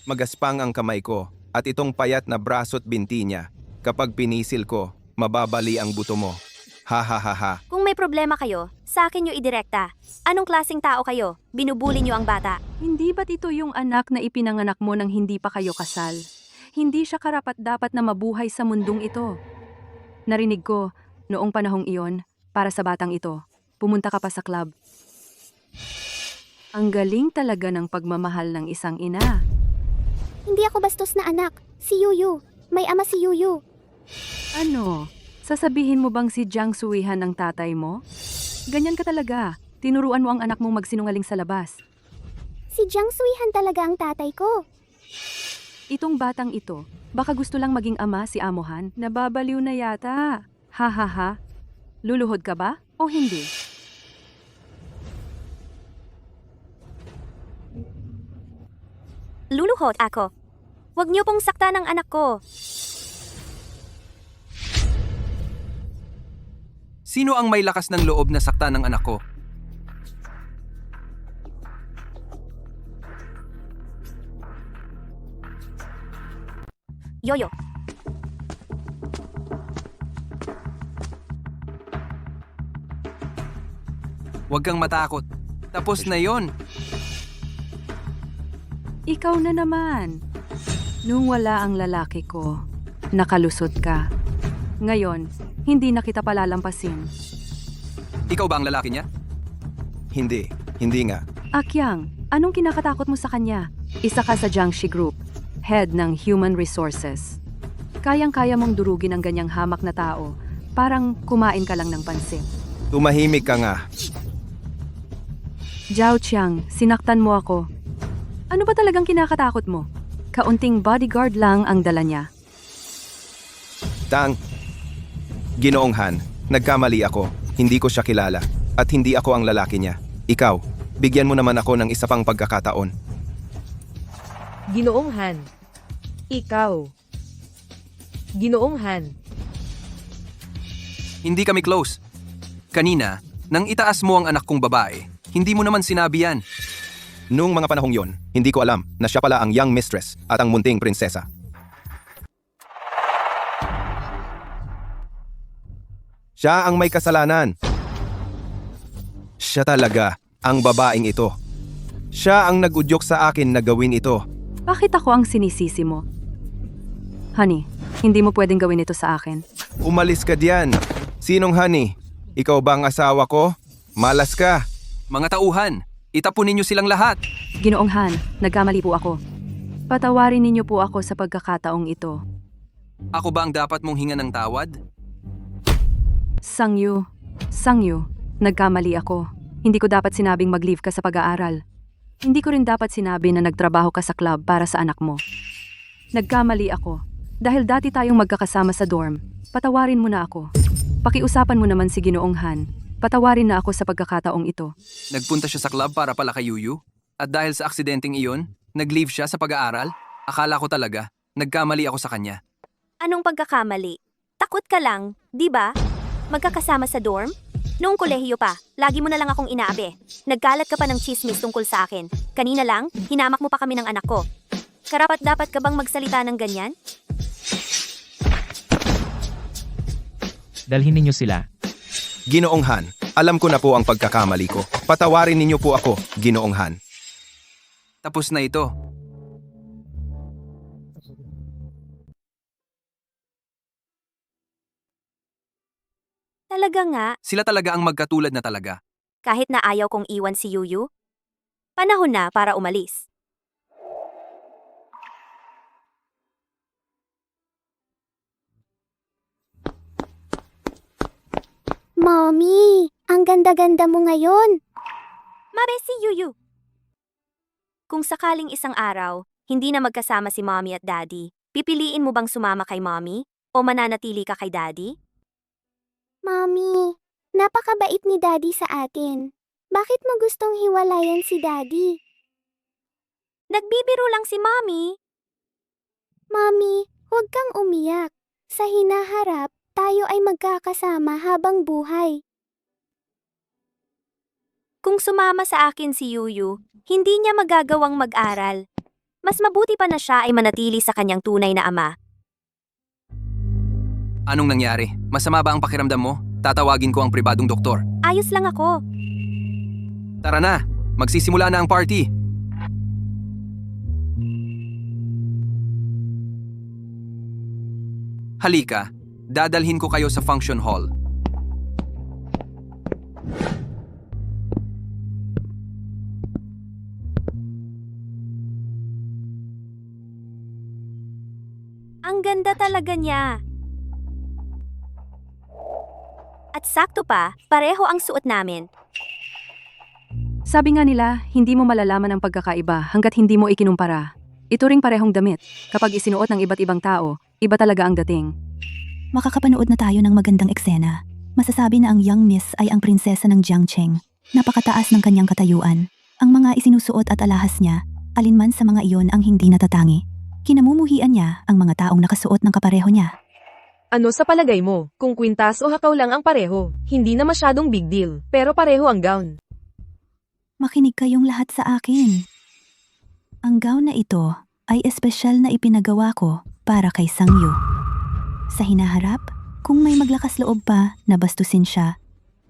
Magaspang ang kamay ko at itong payat na braso't binti niya. Kapag pinisil ko, mababali ang buto mo. Ha ha ha ha. Kung may problema kayo, sa akin nyo idirekta. Anong klaseng tao kayo? Binubuli nyo ang bata. Hindi ba't ito yung anak na ipinanganak mo nang hindi pa kayo kasal? Hindi siya karapat-dapat na mabuhay sa mundong ito. Narinig ko, noong panahong iyon, para sa batang ito, pumunta ka pa sa club. Ang galing talaga ng pagmamahal ng isang ina. Hindi ako bastos na anak. Si Yuyu. May ama si Yuyu. Ano? Sasabihin mo bang si Jiang Suihan ang tatay mo? Ganyan ka talaga. Tinuruan mo ang anak mong magsinungaling sa labas. Si Jiang Suihan talaga ang tatay ko. Itong batang ito, baka gusto lang maging ama si Amohan. Nababaliw na yata. Ha ha ha. Luluhod ka ba o hindi? Luluhod ako. Huwag niyo pong saktan ang anak ko. Sino ang may lakas ng loob na saktan ng anak ko? Yoyo. Huwag kang matakot. Tapos na yon. Ikaw na naman. Nung wala ang lalaki ko, nakalusot ka. Ngayon, hindi na kita palalampasin. Ikaw ba ang lalaki niya? Hindi nga. Akyang, anong kinakatakot mo sa kanya? Isa ka sa Jiangxi Group, head ng Human Resources. Kayang-kaya mong durugin ang ganyang hamak na tao, parang kumain ka lang ng pansit. Tumahimik ka nga. Zhao Qiang, sinaktan mo ako. Ano ba talagang kinakatakot mo? Kaunting bodyguard lang ang dala niya. Tang. Ginoong Han, nagkamali ako. Hindi ko siya kilala. At hindi ako ang lalaki niya. Ikaw, bigyan mo naman ako ng isa pang pagkakataon. Ginoong Han. Ikaw. Ginoong Han. Hindi kami close. Kanina, nang itaas mo ang anak kong babae, hindi mo naman sinabi yan. Noong mga panahong yon, hindi ko alam na siya pala ang young mistress at ang munting prinsesa. Siya ang may kasalanan. Siya talaga ang babaeng ito. Siya ang nag-udyok sa akin na gawin ito. Bakit ako ang sinisisi mo? Honey, hindi mo pwedeng gawin ito sa akin. Umalis ka diyan. Sinong honey? Ikaw ba ang asawa ko? Malas ka. Mga tauhan, itapon ninyo silang lahat. Ginoong Han, nagkamali po ako. Patawarin ninyo po ako sa pagkakataong ito. Ako ba ang dapat mong hinga ng tawad? Sangyu, nagkamali ako. Hindi ko dapat sinabing mag-leave ka sa pag-aaral. Hindi ko rin dapat sinabi na nagtrabaho ka sa club para sa anak mo. Nagkamali ako. Dahil dati tayong magkakasama sa dorm, patawarin mo na ako. Pakiusapan mo naman si Ginoong Han. Patawarin na ako sa pagkakataong ito. Nagpunta siya sa club para pala kay Yuyu? At dahil sa aksidenteng iyon, nag-leave siya sa pag-aaral? Akala ko talaga, nagkamali ako sa kanya. Anong pagkakamali? Takot ka lang, di ba? Magkakasama sa dorm? Noong kolehiyo pa, lagi mo na lang akong inaabe. Nagkalat ka pa ng chismis tungkol sa akin. Kanina lang, hinamak mo pa kami ng anak ko. Karapat-dapat ka bang magsalita ng ganyan? Dalhin ninyo sila. Ginoong Han, alam ko na po ang pagkakamali ko. Patawarin ninyo po ako, Ginoong Han. Tapos na ito. Talaga nga, Sila talaga ang magkatulad na talaga. kahit na ayaw kong iwan si Yuyu. Panahon na para umalis. Mommy, ang ganda-ganda mo ngayon. Mabe si Yuyu. Kung sakaling isang araw, hindi na magkasama si Mommy at Daddy, pipiliin mo bang sumama kay Mommy o mananatili ka kay Daddy? Mommy, napakabait ni Daddy sa atin. Bakit mo gustong hiwalayan si Daddy? Nagbibiro lang si Mommy. Mommy, huwag kang umiyak. Sa hinaharap, tayo ay magkakasama habang buhay. Kung sumama sa akin si Yuyu, hindi niya magagawang mag-aral. Mas mabuti pa na siya ay manatili sa kanyang tunay na ama. Anong nangyari? Masama ba ang pakiramdam mo? Tatawagin ko ang pribadong doktor. Ayos lang ako. Tara na, magsisimula na ang party. Halika, dadalhin ko kayo sa function hall. Ang ganda talaga niya. At sakto pa, pareho ang suot namin. Sabi nga nila, hindi mo malalaman ang pagkakaiba hanggat hindi mo ikinumpara. Ito ring parehong damit. Kapag isinuot ng iba't ibang tao, iba talaga ang dating. Makakapanood na tayo ng magandang eksena. Masasabi na ang young miss ay ang prinsesa ng Jiangcheng. Napakataas ng kanyang katayuan. Ang mga isinusuot at alahas niya, alinman sa mga iyon ang hindi natatangi. Kinamumuhian niya ang mga taong nakasuot ng kapareho niya. Ano sa palagay mo? Kung kwintas o hakaw lang ang pareho, hindi na masyadong big deal, pero pareho ang gown. Makinig kayong lahat sa akin. Ang gown na ito ay espesyal na ipinagawa ko para kay Sangyu. Sa hinaharap, kung may maglakas loob pa na bastusin siya,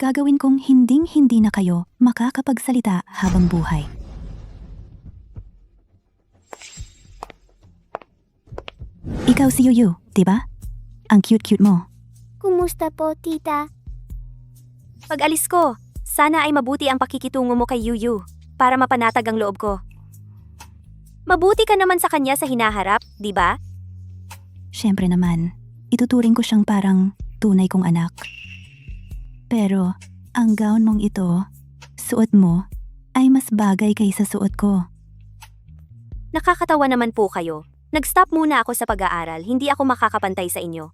gagawin kong hinding-hindi na kayo makakapagsalita habang buhay. Ikaw si Yuyu, di ba? Ang cute-cute mo. Kumusta po, tita? Pag alis ko, sana ay mabuti ang pakikitungo mo kay Yuyu para mapanatag ang loob ko. Mabuti ka naman sa kanya sa hinaharap, di ba? Siyempre naman, ituturing ko siyang parang tunay kong anak. Pero, ang gown mong ito, suot mo, ay mas bagay kaysa suot ko. Nakakatawa naman po kayo. Nag-stop muna ako sa pag-aaral, hindi ako makakapantay sa inyo.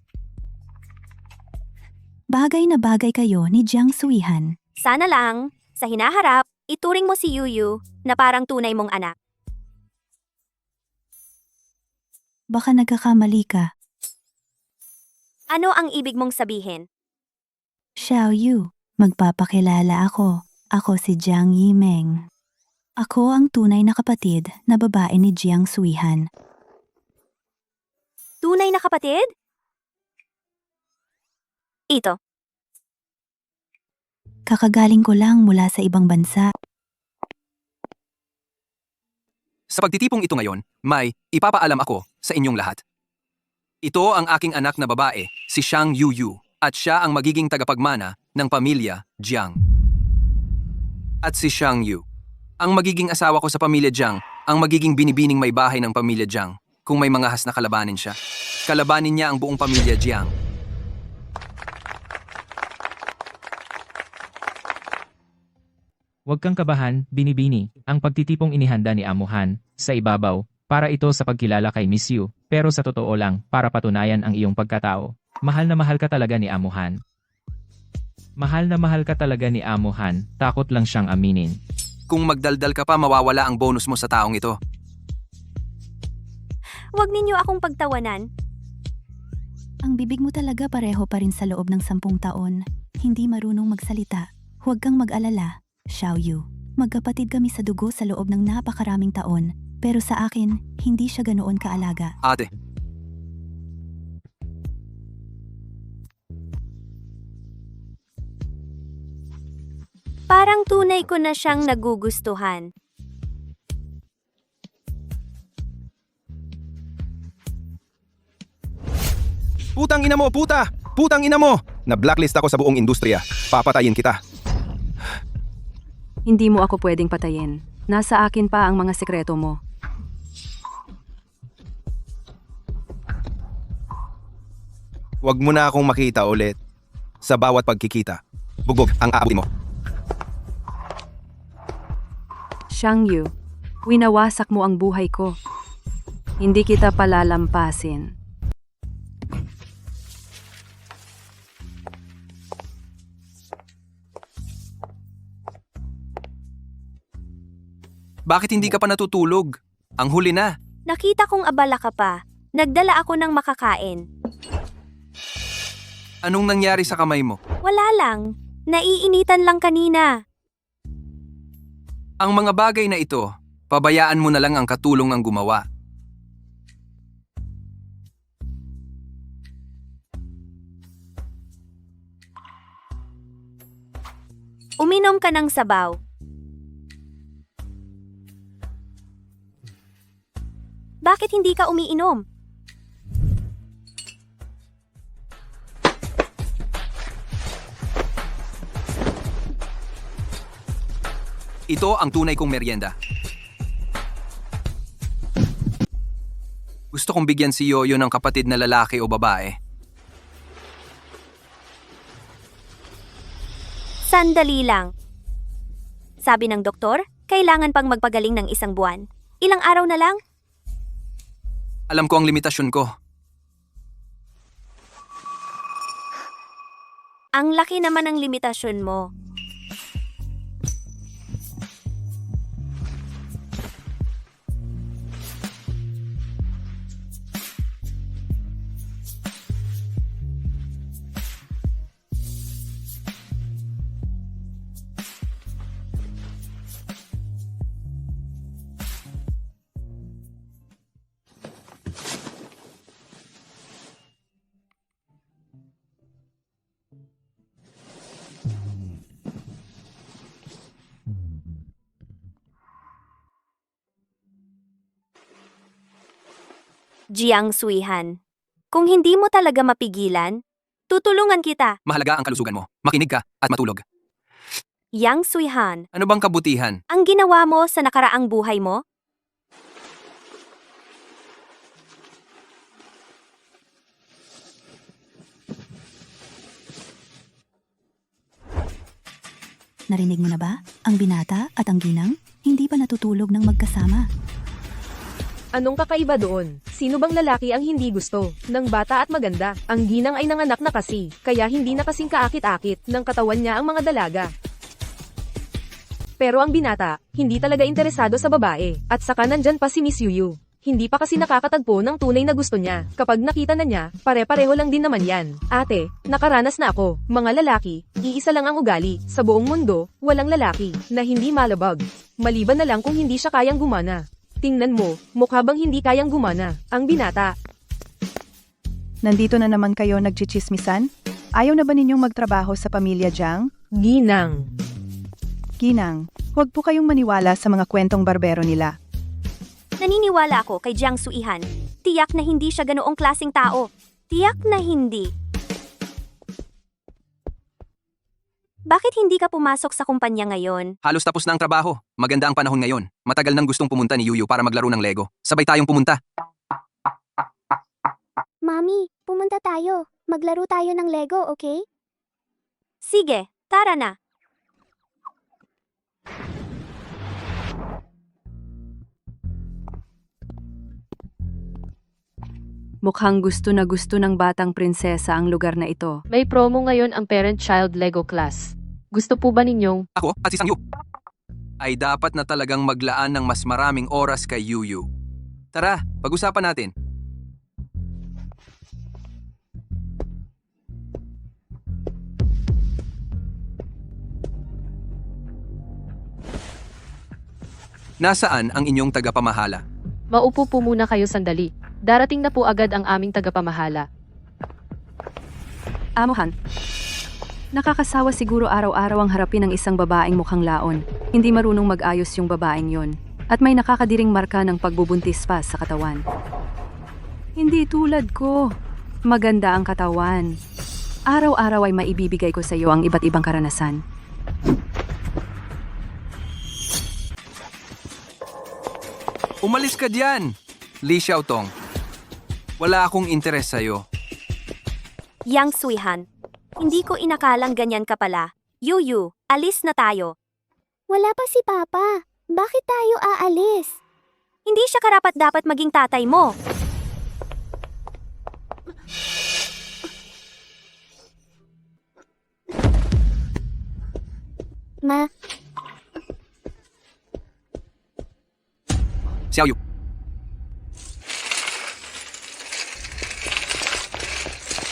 Bagay na bagay kayo ni Jiang Suihan. Sana lang, sa hinaharap, ituring mo si Yuyu na parang tunay mong anak. Baka nagkakamali ka. Ano ang ibig mong sabihin? Xiao Yu, magpapakilala ako. Ako si Jiang Yimeng. Ako ang tunay na kapatid na babae ni Jiang Suihan. Tunay na kapatid? Ito. Kakagaling ko lang mula sa ibang bansa. Sa pagtitipong ito ngayon, may ipapaalam ako sa inyong lahat. Ito ang aking anak na babae, si Xiang Yuyu, at siya ang magiging tagapagmana ng pamilya Jiang. At si Xiang Yu, ang magiging asawa ko sa pamilya Jiang, ang magiging binibining may bahay ng pamilya Jiang. Kung may mga has na kalabanin siya, kalabanin niya ang buong pamilya Jiang. Huwag kang kabahan, binibini, ang pagtitipong inihanda ni Amuhan, sa ibabaw, para ito sa pagkilala kay Miss Yu, pero sa totoo lang, para patunayan ang iyong pagkatao. Mahal na mahal ka talaga ni Amuhan. Mahal na mahal ka talaga ni Amuhan, takot lang siyang aminin. Kung magdaldal ka pa, mawawala ang bonus mo sa taong ito. Huwag ninyo akong pagtawanan. Ang bibig mo talaga pareho pa rin sa loob ng 10 taon. Hindi marunong magsalita. Huwag kang mag-alala, Xiao Yu. Magkapatid kami sa dugo sa loob ng napakaraming taon. Pero sa akin, hindi siya ganoon kaalaga. Ate, Parang tunay ko na siyang nagugustuhan. Putang ina mo, puta! Putang ina mo! Na-blacklist ako sa buong industriya. Papatayin kita. Hindi mo ako pwedeng patayin. Nasa akin pa ang mga sekreto mo. Huwag mo na akong makita ulit. Sa bawat pagkikita, bugog ang aabutin mo. Xiang Yu, winawasak mo ang buhay ko. Hindi kita palalampasin. bakit hindi ka pa natutulog? Ang huli na. Nakita kong abala ka pa. Nagdala ako ng makakain. Anong nangyari sa kamay mo? Wala lang. Naiinitan lang kanina. Ang mga bagay na ito, pabayaan mo na lang ang katulong ang gumawa. Uminom ka ng sabaw. Bakit hindi ka umiinom? Ito ang tunay kong merienda. Gusto kong bigyan si Yoyo ng kapatid na lalaki o babae. Sandali lang. Sabi ng doktor, kailangan pang magpagaling ng 1 buwan. Ilang araw na lang? Alam ko ang limitasyon ko. Ang laki naman ng limitasyon mo. Jiang Suihan. Kung hindi mo talaga mapigilan, tutulungan kita. Mahalaga ang kalusugan mo. Makinig ka at matulog. Yang Suihan, Ano bang kabutihan? ang ginawa mo sa nakaraang buhay mo? Narinig mo na ba? Ang binata at ang ginang, hindi pa natutulog ng magkasama. Anong kakaiba doon? Sino bang lalaki ang hindi gusto ng bata at maganda? Ang ginang ay nanganak na kasi, kaya hindi na kasing kaakit-akit ng katawan niya ang mga dalaga. Pero ang binata, hindi talaga interesado sa babae, at saka nandyan pa si Miss Yuyu. Hindi pa kasi nakakatagpo ng tunay na gusto niya. Kapag nakita na niya, pare-pareho lang din naman yan. Ate, nakaranas na ako. Mga lalaki, iisa lang ang ugali. Sa buong mundo, walang lalaki na hindi malabag. Maliban na lang kung hindi siya kayang gumana. Tingnan mo, mukha bang hindi kayang gumana ang binata? Nandito na naman kayo nagchichismisan? Ayaw na ba ninyong magtrabaho sa pamilya Jiang? Ginang. Ginang, huwag po kayong maniwala sa mga kwentong barbero nila. Naniniwala ako kay Jiang Suihan. Tiyak na hindi siya ganoong klaseng tao. Tiyak na hindi. Bakit hindi ka pumasok sa kumpanya ngayon? Halos tapos na ang trabaho. Maganda ang panahon ngayon. Matagal nang gustong pumunta ni Yuyu para maglaro ng Lego. Sabay tayong pumunta. Mami, pumunta tayo. Maglaro tayo ng Lego, okay? Sige, tara na. Mukhang gusto na gusto ng batang prinsesa ang lugar na ito. May promo ngayon ang parent-child Lego class. Gusto po ba ninyong Ako at si Sangyu ay dapat na talagang maglaan ng mas maraming oras kay Yuyu. Tara, pag-usapan natin. Nasaan ang inyong tagapamahala? Maupo po muna kayo sandali. Darating na po agad ang aming tagapamahala. Amuhan. Nakakasawa siguro araw-araw ang harapin ng isang babaeng mukhang laon. Hindi marunong mag-ayos yung babaeng yon. At may nakakadiring marka ng pagbubuntis pa sa katawan. Hindi tulad ko. Maganda ang katawan. Araw-araw ay maibibigay ko sa iyo ang iba't ibang karanasan. Umalis ka diyan! Li Xiaotong. Wala akong interes sa'yo. Yang Suihan. Hindi ko inakalang ganyan ka pala. Yuyu, alis na tayo. Wala pa si Papa. Bakit tayo aalis? Hindi siya karapat-dapat maging tatay mo. Ma, Xiaoyu.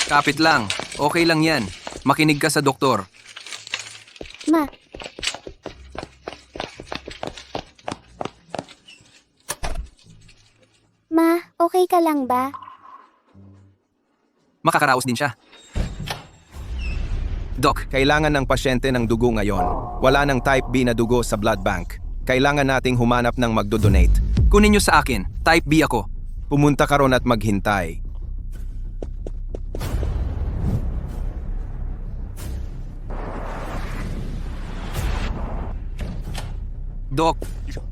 Kapit lang. Okay lang yan. Makinig ka sa doktor. ma. Ma, okay ka lang ba? Makakaraos din siya. Doc, Kailangan ng pasyente ng dugo ngayon. Wala ng type B na dugo sa blood bank. Kailangan nating humanap ng magdodonate. kunin niyo sa akin. Type B ako. Pumunta ka ron at maghintay. Doc,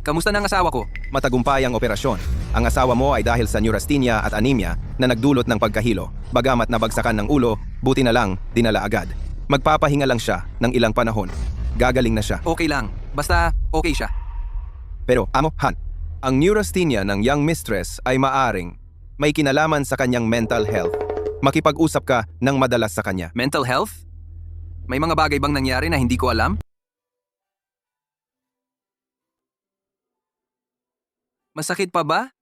kamusta na ang asawa ko? Matagumpay ang operasyon. Ang asawa mo ay dahil sa neurasthenia at anemia na nagdulot ng pagkahilo. Bagamat nabagsakan ng ulo, buti na lang, dinala agad. Magpapahinga lang siya ng ilang panahon. Gagaling na siya. Okay lang. Basta okay siya. Pero, Amo Han, ang neurasthenia ng young mistress ay maaring may kinalaman sa kanyang mental health. Makipag-usap ka ng madalas sa kanya. Mental health? May mga bagay bang nangyari na hindi ko alam? Masakit pa ba?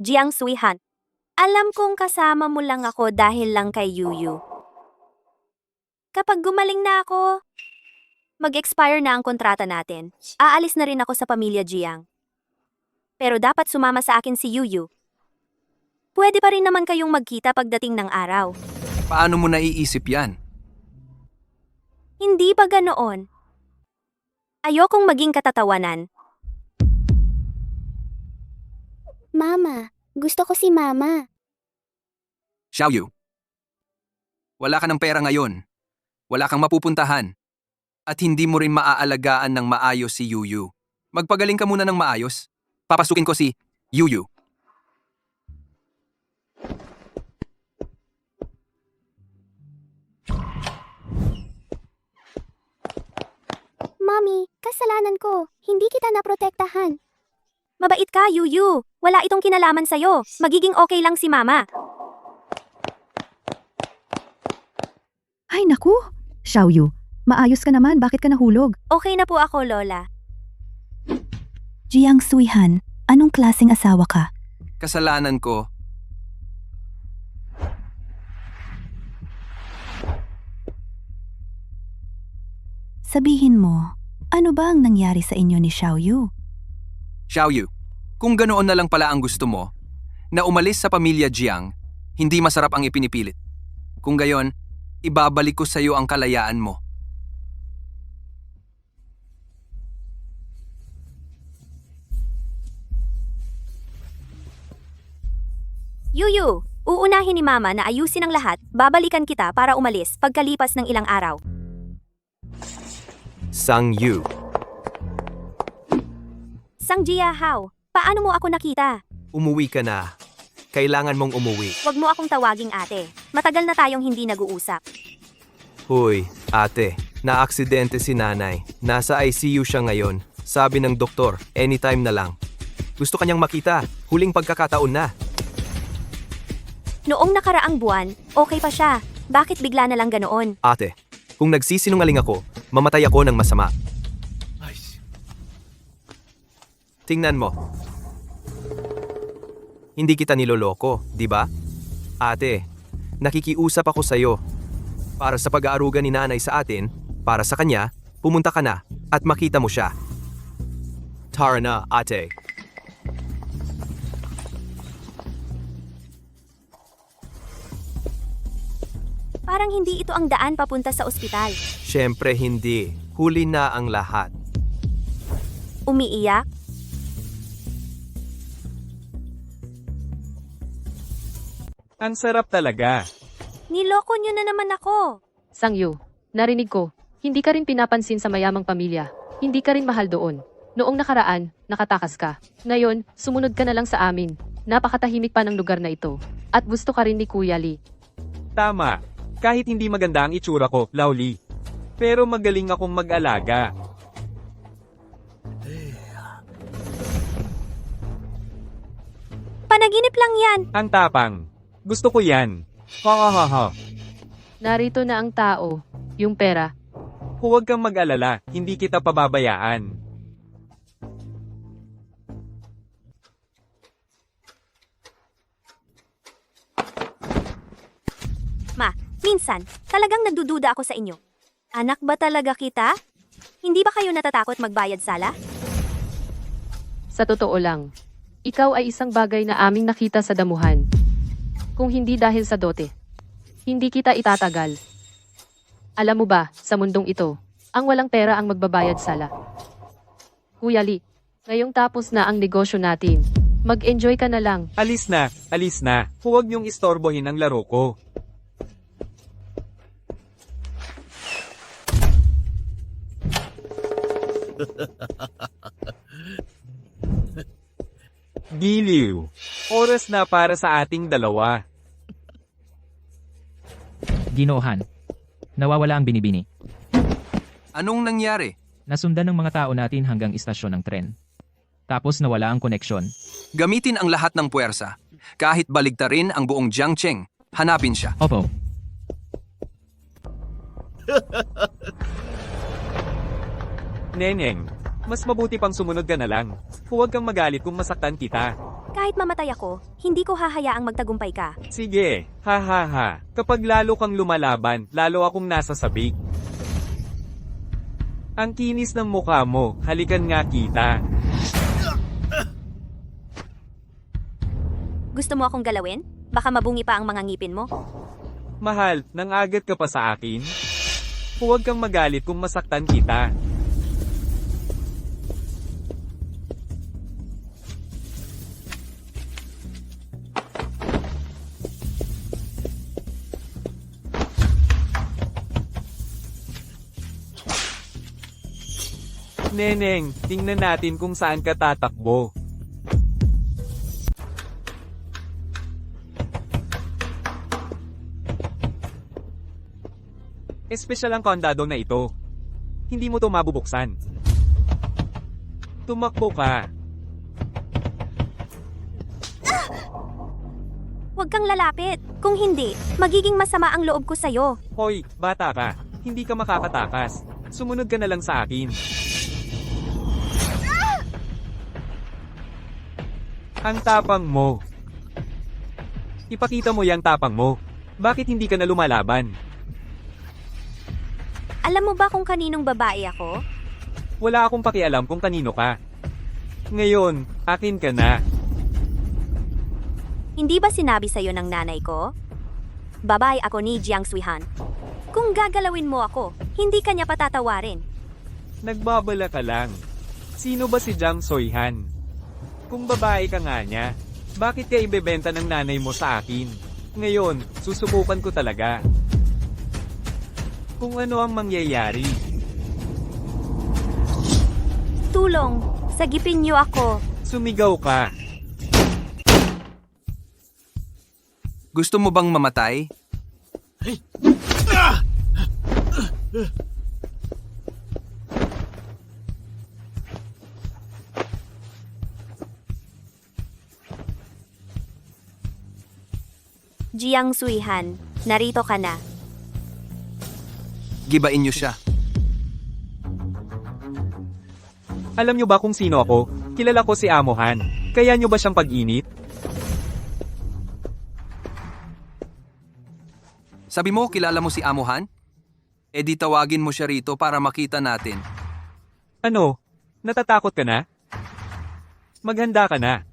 Jiang Suihan, alam kong kasama mo lang ako dahil lang kay Yuyu. Kapag gumaling na ako, mag-expire na ang kontrata natin. Aalis na rin ako sa pamilya Jiang. Pero dapat sumama sa akin si Yuyu. Pwede pa rin naman kayong magkita pagdating ng araw. Paano mo naiisip yan? Hindi ba ganoon? Ayokong maging katatawanan. Mama, gusto ko si Mama. Xiaoyu, wala ka ng pera ngayon. Wala kang mapupuntahan. At hindi mo rin maaalagaan ng maayos si Yuyu. Magpagaling ka muna ng maayos. Papasukin ko si Yuyu. Mommy, kasalanan ko. Hindi kita naprotektahan. Mabait ka, Yuyu. Wala itong kinalaman sa'yo. Magiging okay lang si Mama. Ay naku! Xiaoyu, maayos ka naman, bakit ka nahulog? Okay na po ako, Lola. Jiang Suihan, anong klaseng asawa ka? Kasalanan ko. Sabihin mo, ano ba ang nangyari sa inyo ni Xiaoyu? Xiaoyu, kung ganoon na lang pala ang gusto mo, na umalis sa pamilya Jiang, hindi masarap ang ipinipilit. Kung gayon, ibabalik ko sa iyo ang kalayaan mo. Yuyu, uunahin ni Mama na ayusin ang lahat, babalikan kita para umalis pagkalipas ng ilang araw. Sang Yu. Sang Jia Hao, paano mo ako nakita? Umuwi ka na. Kailangan mong umuwi. Huwag mo akong tawaging ate. Matagal na tayong hindi nag-uusap. Huy, ate, na-aksidente si nanay. Nasa ICU siya ngayon. Sabi ng doktor, anytime na lang. Gusto kanyang makita. Huling pagkakataon na. Noong nakaraang buwan, okay pa siya. Bakit bigla na lang ganoon? Ate, kung nagsisinungaling ako, mamatay ako ng masama. Tingnan mo. Hindi kita niloloko, di ba? Ate, nakikiusap ako sa'yo. Para sa pag-aaruga ni nanay sa atin, para sa kanya, pumunta ka na at makita mo siya. Tara na, ate. Parang hindi ito ang daan papunta sa ospital. Siyempre hindi. Huli na ang lahat. Umiiyak? Ang sarap talaga. Niloko niyo na naman ako. Sangyu, narinig ko, hindi ka rin pinapansin sa mayamang pamilya. Hindi ka rin mahal doon. Noong nakaraan, nakatakas ka. Ngayon, sumunod ka na lang sa amin. Napakatahimik pa ng lugar na ito. At gusto ka rin ni Kuya Lee. Tama. Kahit hindi maganda ang itsura ko, Lauli. Pero magaling akong mag-alaga. Panaginip lang yan. Ang tapang. Gusto ko yan. Ha ha ha ha. Narito na ang tao, yung pera. Huwag kang mag-alala, hindi kita pababayaan. Ma, minsan, talagang nagdududa ako sa inyo. Anak ba talaga kita? Hindi ba kayo natatakot magbayad sala? Sa totoo lang, ikaw ay isang bagay na aming nakita sa damuhan. Kung hindi dahil sa dote. Hindi kita itatagal. Alam mo ba, sa mundong ito, ang walang pera ang magbabayad sala. Kuya Lee, ngayong tapos na ang negosyo natin. Mag-enjoy ka na lang. Alis na, alis na. Huwag niyong istorbohin ang laro ko. Giliw. Oras na para sa ating dalawa. Ginoohan. Nawawala ang binibini. Anong nangyari? Nasundan ng mga tao natin hanggang istasyon ng tren. Tapos nawala ang koneksyon. Gamitin ang lahat ng puwersa. Kahit baligtarin ang buong Jiangcheng, hanapin siya. Opo. Neneng, mas mabuti pang sumunod ka na lang. Huwag kang magalit kung masaktan kita. Kahit mamatay ako, hindi ko hahayaang magtagumpay ka. Sige, ha ha ha. Kapag lalo kang lumalaban, lalo akong nasa sabik. Ang kinis ng mukha mo, halikan nga kita. Gusto mo akong galawin? Baka mabungi pa ang mga ngipin mo. Mahal, nangagat ka pa sa akin? Huwag kang magalit kung masaktan kita. Neneng, tingnan natin kung saan ka tatakbo. Espesyal ang kondado na ito. Hindi mo to mabubuksan. Tumakbo ka. Huwag kang lalapit. Kung hindi, magiging masama ang loob ko sa'yo. Hoy, bata ka. Hindi ka makakatakas. Sumunod ka na lang sa akin. Ang tapang mo. Ipakita mo yang tapang mo. Bakit hindi ka na lumalaban? Alam mo ba kung kaninong babae ako? Wala akong pakialam kung kanino ka. Ngayon, akin ka na. Hindi ba sinabi sa'yo ng nanay ko? Babae ako ni Jiang Suihan. Kung gagalawin mo ako, hindi ka niya patatawarin. Nagbabala ka lang. Sino ba si Jiang Soihan? Kung babae ka nga niya, bakit ka ibebenta ng nanay mo sa akin? Ngayon, susubukan ko talaga. Kung ano ang mangyayari. Tulong, sagipin niyo ako. Sumigaw ka. Gusto mo bang mamatay? Jiang Suihan, narito ka na. Gibain niyo siya. Alam niyo ba kung sino ako? Kilala ko si Amohan. Kaya niyo ba siyang pag-init? Sabi mo, kilala mo si Amohan? E di tawagin mo siya rito para makita natin. Ano? Natatakot ka na? Maghanda ka na.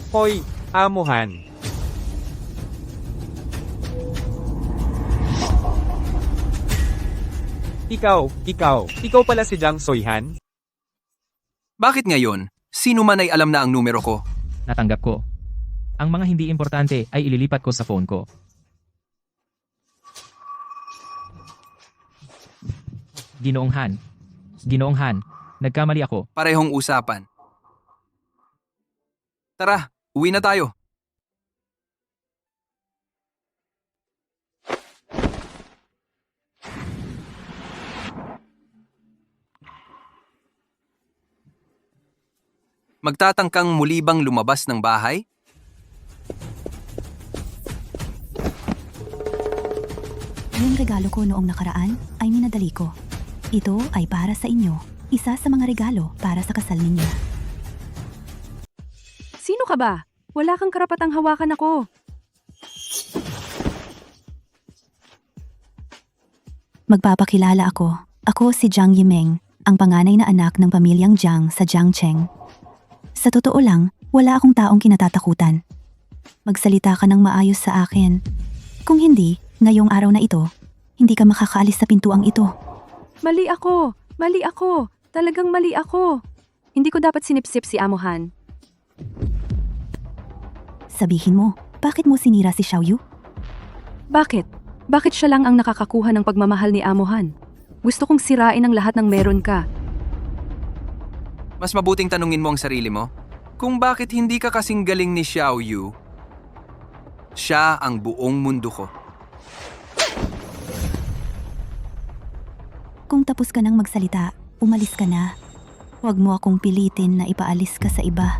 Hoy, Amohan. Ikaw pala si Jiang Soihan? Bakit ngayon? Sino man ay alam na ang numero ko. Natanggap ko. Ang mga hindi importante ay ililipat ko sa phone ko. Ginoong Han, nagkamali ako. Parehong usapan. Tara, uwi na tayo. Magtatangkang muli bang lumabas ng bahay? Yung regalo ko noong nakaraan ay minadali ko. Ito ay para sa inyo. Isa sa mga regalo para sa kasal ninyo. Sino ka ba? Wala kang karapatang hawakan ako. Magpapakilala ako. Ako si Jiang Yimeng, ang panganay na anak ng pamilyang Jiang sa Jiangcheng. Sa totoo lang, wala akong taong kinatatakutan. Magsalita ka ng maayos sa akin. Kung hindi, ngayong araw na ito, hindi ka makakaalis sa pintuang ito. Mali ako! Mali ako! Talagang mali ako! Hindi ko dapat sinipsip si Amuhan. Sabihin mo, bakit mo sinira si Xiaoyu? Bakit? Bakit siya lang ang nakakakuha ng pagmamahal ni Amuhan? Gusto kong sirain ang lahat ng meron ka. Mas mabuting tanungin mo ang sarili mo kung bakit hindi ka kasing galing ni Xiaoyu. Siya ang buong mundo ko. Kung tapos ka nang magsalita, umalis ka na. Huwag mo akong pilitin na ipaalis ka sa iba.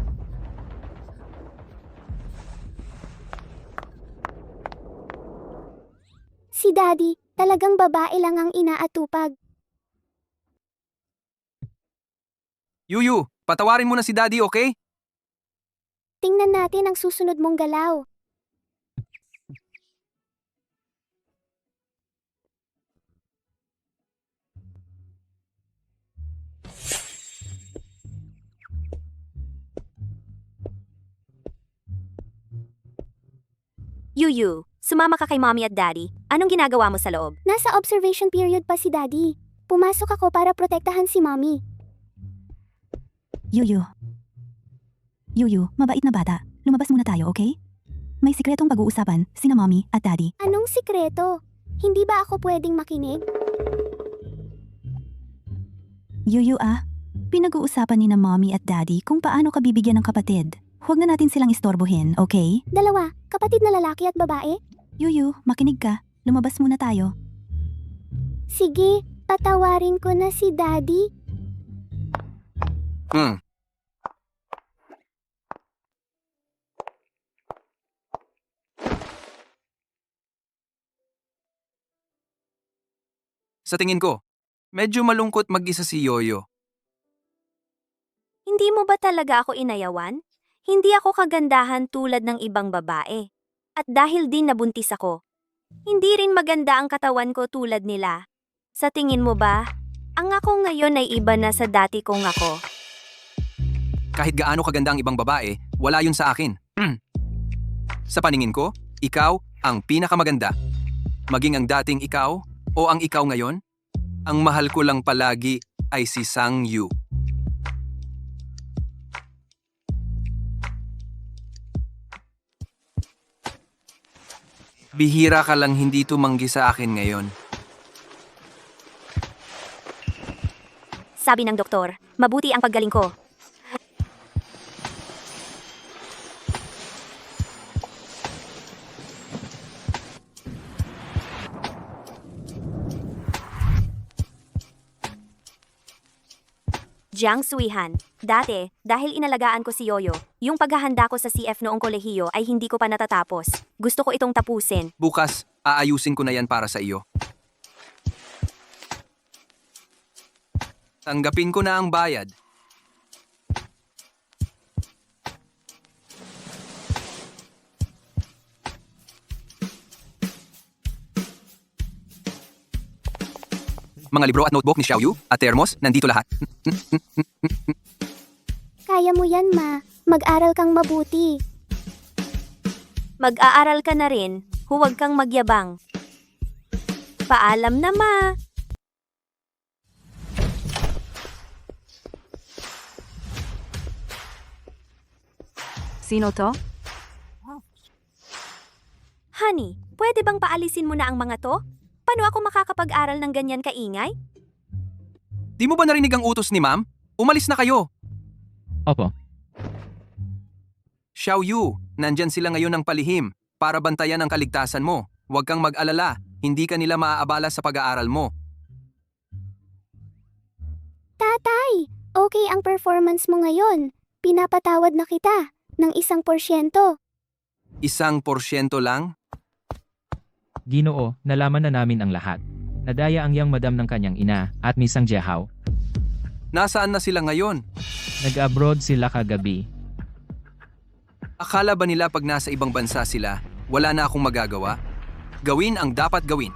Si Daddy, talagang babae lang ang inaatupag. Yuyu, patawarin mo na si Daddy, okay? Tingnan natin ang susunod mong galaw. Yuyu, sumama ka kay mommy at daddy. Anong ginagawa mo sa loob? Nasa observation period pa si Daddy. Pumasok ako para protektahan si Mommy. Yuyu. Yuyu, mabait na bata. Lumabas muna tayo, okay? May sikretong pag-uusapan, sina mommy at daddy. Anong sikreto? Hindi ba ako pwedeng makinig? Yuyu pinag-uusapan ni na mommy at daddy kung paano ka bibigyan ng kapatid. Huwag na natin silang istorbohin, okay? Dalawa, kapatid na lalaki at babae? Yuyu, makinig ka. Lumabas muna tayo. Sige, patawarin ko na si Daddy. Sa tingin ko, medyo malungkot mag-isa si Yoyo. Hindi mo ba talaga ako inayawan? Hindi ako kagandahan tulad ng ibang babae. At dahil din nabuntis ako, hindi rin maganda ang katawan ko tulad nila. Sa tingin mo ba, ang ako ngayon ay iba na sa dati kong ako? Kahit gaano kaganda ang ibang babae, wala yun sa akin. Sa paningin ko, ikaw ang pinakamaganda. Maging ang dating ikaw o ang ikaw ngayon, ang mahal ko lang palagi ay si Sang Yu. Bihira ka lang hindi tumanggi sa akin ngayon. Sabi ng doktor, mabuti ang paggaling ko. Jiang Suihan, dati, dahil inalagaan ko si Yoyo, yung paghahanda ko sa CF noong kolehiyo ay hindi ko pa natatapos. Gusto ko itong tapusin. Bukas, aayusin ko na yan para sa iyo. Tanggapin ko na ang bayad. Mga libro at notebook ni Xiaoyu at thermos, nandito lahat. Kaya mo yan, Ma. Mag-aral kang mabuti. Mag-aaral ka na rin, huwag kang magyabang. Paalam na, Ma. Sino to? Honey, pwede bang paalisin mo na ang mga to? Paano ako makakapag-aral ng ganyan kaingay? Di mo ba narinig ang utos ni Ma'am? Umalis na kayo! Opo. Xiaoyu, nandyan sila ngayon ng palihim para bantayan ang kaligtasan mo. Huwag kang mag-alala, hindi ka nila maaabala sa pag-aaral mo. Tatay, okay ang performance mo ngayon. Pinapatawad na kita ng 1%. 1% lang? Ginoo, nalaman na namin ang lahat. Nadaya ang yang madam ng kanyang ina at Misang Jiahao. Nasaan na sila ngayon? Nag-abroad sila kagabi. Akala ba nila pag nasa ibang bansa sila, wala na akong magagawa? Gawin ang dapat gawin.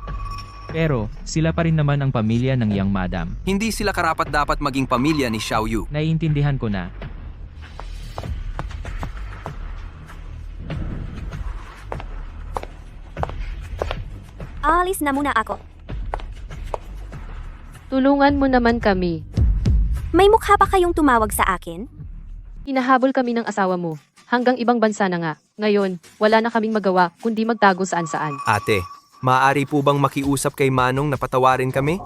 Pero, sila pa rin naman ang pamilya ng Yang Madam. Hindi sila karapat-dapat maging pamilya ni Xiao Yu. Naiintindihan ko na. Aalis na muna ako. Tulungan mo naman kami. May mukha pa kayong tumawag sa akin? Hinahabol kami ng asawa mo. Hanggang ibang bansa na nga. Ngayon, wala na kaming magawa kundi magtago saan-saan. Ate, maaari po bang makiusap kay Manong na patawarin kami?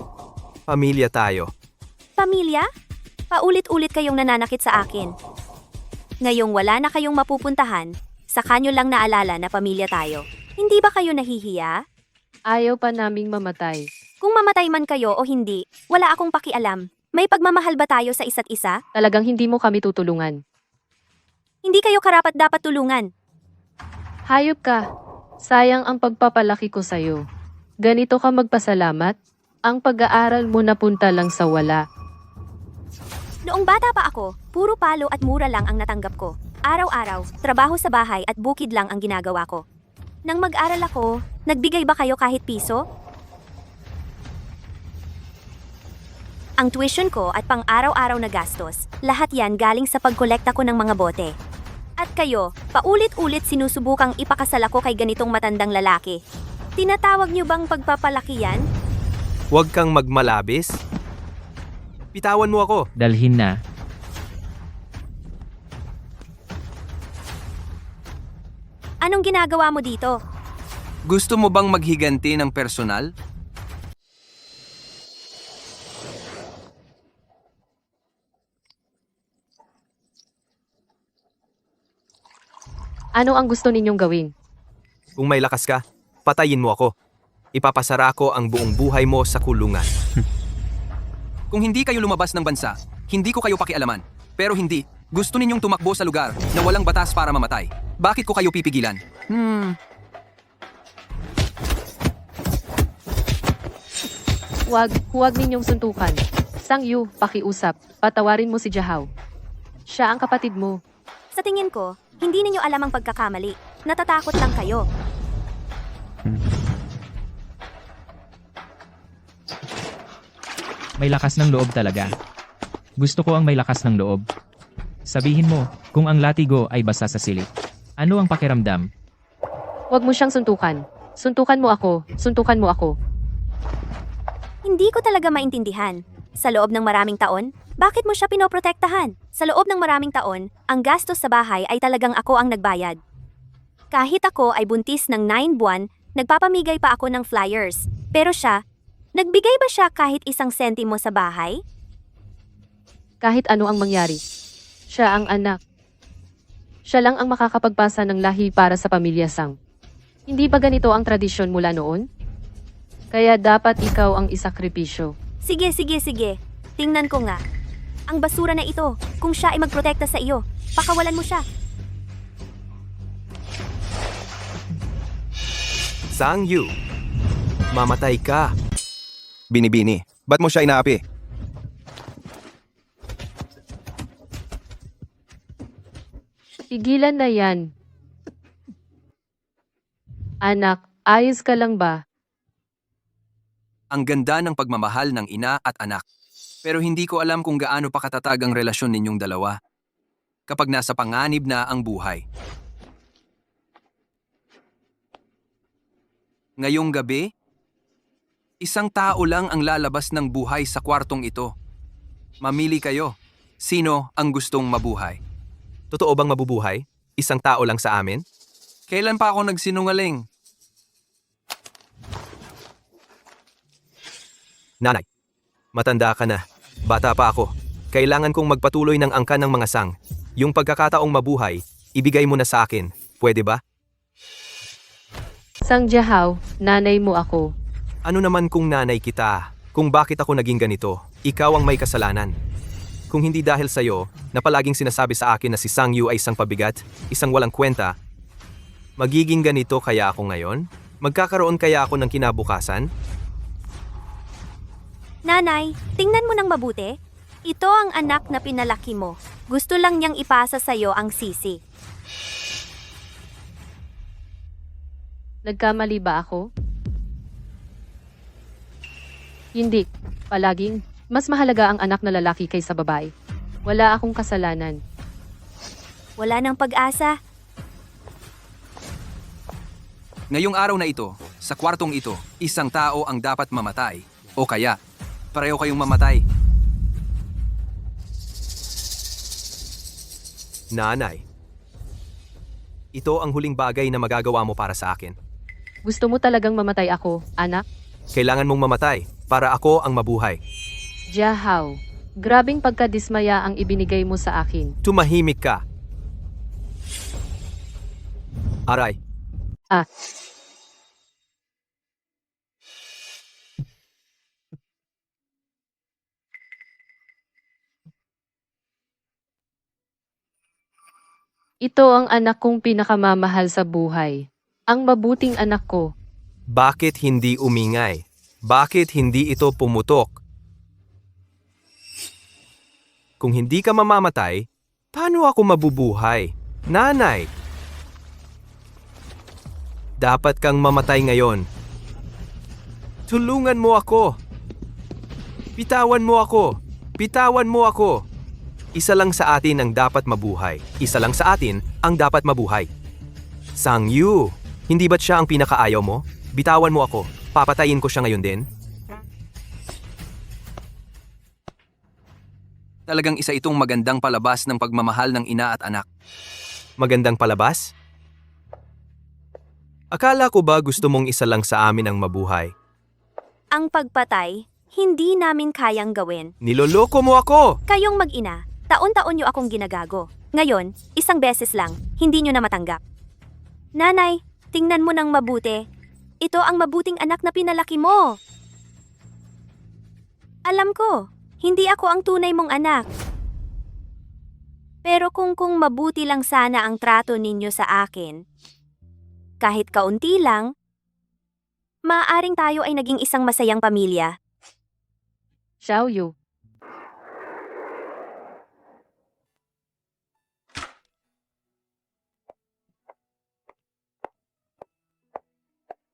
Pamilya tayo. Pamilya? Paulit-ulit kayong nananakit sa akin. Ngayong wala na kayong mapupuntahan, saka nyo lang naalala na pamilya tayo. Hindi ba kayo nahihiya? Ayaw pa naming mamatay. Kung mamatay man kayo o hindi, wala akong pakialam. May pagmamahal ba tayo sa isa't isa? Talagang hindi mo kami tutulungan. Hindi kayo karapat-dapat tulungan. Hayop ka. Sayang ang pagpapalaki ko sa'yo. Ganito ka magpasalamat? Ang pag-aaral mo napunta lang sa wala. Noong bata pa ako, puro palo at mura lang ang natanggap ko. Araw-araw, trabaho sa bahay at bukid lang ang ginagawa ko. Nang mag-aral ako, nagbigay ba kayo kahit piso? Ang tuition ko at pang-araw-araw na gastos, lahat yan galing sa pagkolekta ko ng mga bote. At kayo, paulit-ulit sinusubukang ipakasal ako kay ganitong matandang lalaki. Tinatawag niyo bang pagpapalaki yan? Huwag kang magmalabis. Pitawan mo ako. Dalhin na. Anong ginagawa mo dito? Gusto mo bang maghiganti ng personal? Ano ang gusto ninyong gawin? Kung may lakas ka, patayin mo ako. Ipapasara ko ang buong buhay mo sa kulungan. Kung hindi kayo lumabas ng bansa, hindi ko kayo pakialaman. Pero hindi, gusto ninyong tumakbo sa lugar na walang batas para mamatay. Bakit ko kayo pipigilan? Huwag ninyong suntukan. Sang Yu, pakiusap. Patawarin mo si Jahao. Siya ang kapatid mo. Sa tingin ko, hindi ninyo alam ang pagkakamali. Natatakot lang kayo. May lakas ng loob talaga. Gusto ko ang may lakas ng loob. Sabihin mo, kung ang latigo ay basa sa silid. Ano ang pakiramdam? Huwag mo siyang suntukan. Suntukan mo ako. Suntukan mo ako. Hindi ko talaga maintindihan. Sa loob ng maraming taon, bakit mo siya pinoprotektahan? Sa loob ng maraming taon, ang gastos sa bahay ay talagang ako ang nagbayad. Kahit ako ay buntis ng 9 buwan, nagpapamigay pa ako ng flyers. Pero siya, nagbigay ba siya kahit isang sentimo sa bahay? Kahit ano ang mangyari. Siya ang anak. Siya lang ang makakapagpasa ng lahi para sa pamilya Sang. Hindi ba ganito ang tradisyon mula noon? Kaya dapat ikaw ang isakripisyo. Sige. Tingnan ko nga. Ang basura na ito, kung siya ay magprotekta sa iyo, pakawalan mo siya. Sang Yu, mamatay ka. Binibini, ba't mo siya inaapi? Tigilan na yan. Anak, ayos ka lang ba? Ang ganda ng pagmamahal ng ina at anak. Pero hindi ko alam kung gaano pa katatag ang relasyon ninyong dalawa kapag nasa panganib na ang buhay. Ngayong gabi, isang tao lang ang lalabas ng buhay sa kwartong ito. Mamili kayo. Sino ang gustong mabuhay? Totoo bang mabubuhay? Isang tao lang sa amin? Kailan pa ako nagsinungaling? Nanay, matanda ka na. Bata pa ako. Kailangan kong magpatuloy ng angkan ng mga sang. Yung pagkakataong mabuhay, ibigay mo na sa akin. Pwede ba? Sang Jahao, nanay mo ako. Ano naman kung nanay kita? Kung bakit ako naging ganito? Ikaw ang may kasalanan. Kung hindi dahil sa'yo, na palaging sinasabi sa akin na si Sang Yu ay isang pabigat, isang walang kwenta, magiging ganito kaya ako ngayon? Magkakaroon kaya ako ng kinabukasan? Nanay, tingnan mo ng mabuti. Ito ang anak na pinalaki mo. Gusto lang niyang ipasa sa'yo ang sisi. Nagkamali ba ako? Hindi. Palaging, mas mahalaga ang anak na lalaki kaysa babae. Wala akong kasalanan. Wala nang pag-asa. Ngayong araw na ito, sa kwartong ito, isang tao ang dapat mamatay. O kaya, pareho kayong mamatay. Nanay. Ito ang huling bagay na magagawa mo para sa akin. Gusto mo talagang mamatay ako, anak? Kailangan mong mamatay para ako ang mabuhay. Jahaw. Grabing pagkadismaya ang ibinigay mo sa akin. Tumahimik ka. Aray. Ah. Ito ang anak kong pinakamamahal sa buhay. Ang mabuting anak ko. Bakit hindi umingay? Bakit hindi ito pumutok? Kung hindi ka mamamatay, paano ako mabubuhay? Nanay! Dapat kang mamatay ngayon. Tulungan mo ako. Bitawan mo ako. Bitawan mo ako. Isa lang sa atin ang dapat mabuhay. Isa lang sa atin ang dapat mabuhay. Sang Yu, hindi ba't siya ang pinakaayaw mo? Bitawan mo ako. Papatayin ko siya ngayon din. Talagang isa itong magandang palabas ng pagmamahal ng ina at anak. Magandang palabas? Akala ko ba gusto mong isa lang sa amin ang mabuhay? Ang pagpatay, hindi namin kayang gawin. Niloloko mo ako! Kayong mag-ina, taon-taon nyo akong ginagago. Ngayon, isang beses lang, hindi nyo na matanggap. Nanay, tingnan mo ng mabuti. Ito ang mabuting anak na pinalaki mo. Alam ko, hindi ako ang tunay mong anak. Pero kung mabuti lang sana ang trato ninyo sa akin, kahit kaunti lang, maaaring tayo ay naging isang masayang pamilya. Xiaoyu.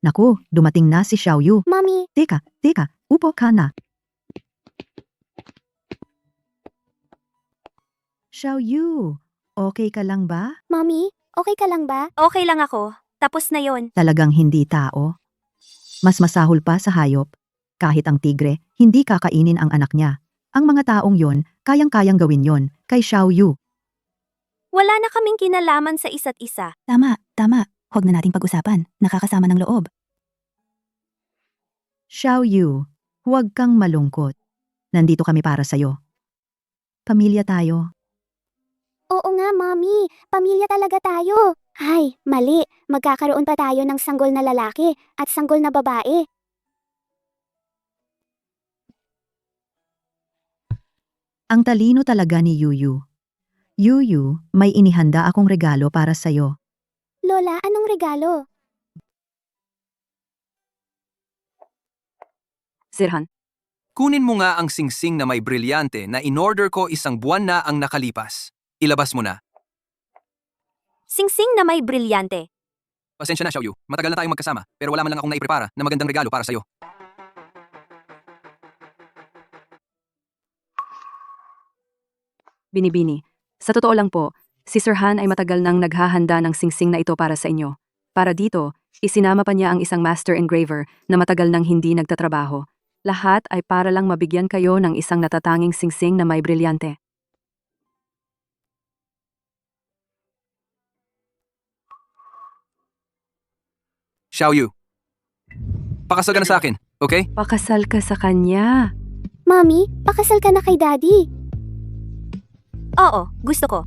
Naku, dumating na si Xiaoyu. Mommy, Teka, upo ka na. Xiaoyu, okay ka lang ba? Mommy, okay ka lang ba? Okay lang ako. Tapos na yon. Talagang hindi tao. Mas masahol pa sa hayop. Kahit ang tigre, hindi kakainin ang anak niya. Ang mga taong yon, kayang-kayang gawin yon kay Xiaoyu. Wala na kaming kinalaman sa isa't isa. Tama. Huwag na nating pag-usapan. Nakakasama ng loob. Xiaoyu, huwag kang malungkot. Nandito kami para sa'yo. Pamilya tayo. Oo nga, Mommy. Pamilya talaga tayo. Ay, mali. Magkakaroon pa tayo ng sanggol na lalaki at sanggol na babae. Ang talino talaga ni Yuyu. Yuyu, may inihanda akong regalo para sa'yo. Lola, anong regalo? Sirhan. Kunin mo nga ang singsing na may brilyante na in-order ko isang buwan na ang nakalipas. Ilabas mo na. Singsing na may brilyante. Pasensya na, Xiaoyu. Matagal na tayong magkasama, pero wala man lang akong naiprepara na magandang regalo para sa'yo. Binibini. Sa totoo lang po, si Sir Han ay matagal nang naghahanda ng singsing na ito para sa inyo. Para dito, isinama pa niya ang isang master engraver na matagal nang hindi nagtatrabaho. Lahat ay para lang mabigyan kayo ng isang natatanging singsing na may brilyante. Xiaoyu, pakasal ka na sa akin, okay? Pakasal ka sa kanya. Mommy, pakasal ka na kay Daddy. Oo, gusto ko.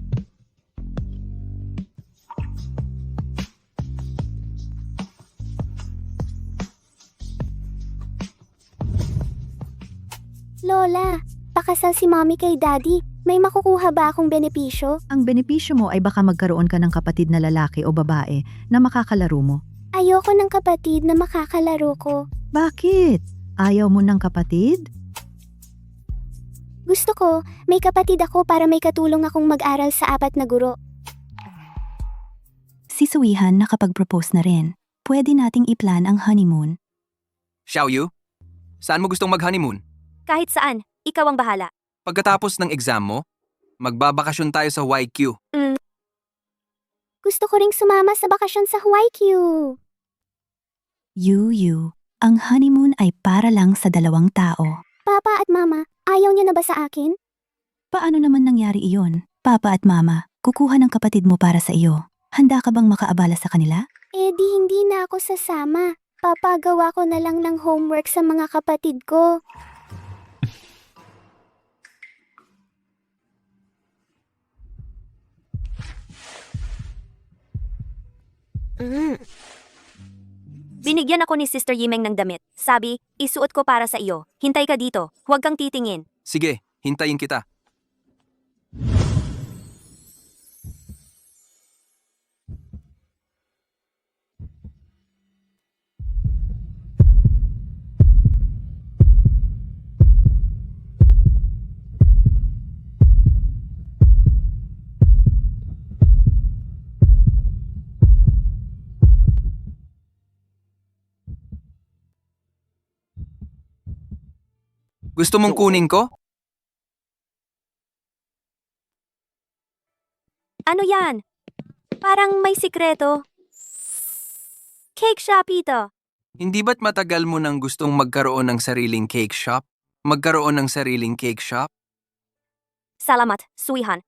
Lola, pakasal si Mommy kay Daddy. May makukuha ba akong benepisyo? Ang benepisyo mo ay baka magkaroon ka ng kapatid na lalaki o babae na makakalaro mo. Ayoko ng kapatid na makakalaro ko. Bakit? Ayaw mo ng kapatid? Gusto ko, may kapatid ako para may katulong akong mag-aral sa 4 na guro. Si Suihan nakapag-propose na rin. Pwede nating iplan ang honeymoon. Xiaoyu, Saan mo gustong mag-honeymoon? Kahit saan, ikaw ang bahala. Pagkatapos ng exam mo, magbabakasyon tayo sa YQ. Gusto ko ring sumama sa bakasyon sa YQ. Yu, ang honeymoon ay para lang sa 2 tao. Papa at Mama, ayaw niyo na ba sa akin? Paano naman nangyari iyon? Papa at Mama, kukuha ng kapatid mo para sa iyo. Handa ka bang makaabala sa kanila? Eh di hindi na ako sasama. Papagawa ko na lang ng homework sa mga kapatid ko. Binigyan ako ni Sister Yimeng ng damit. Sabi, isuot ko para sa iyo. Hintay ka dito. Huwag kang titingin. Sige, hintayin kita. Gusto mong kunin ko? Ano yan? Parang may sikreto. Cake shop ito. Hindi ba't matagal mo nang gustong magkaroon ng sariling cake shop? Magkaroon ng sariling cake shop? Salamat, Suihan.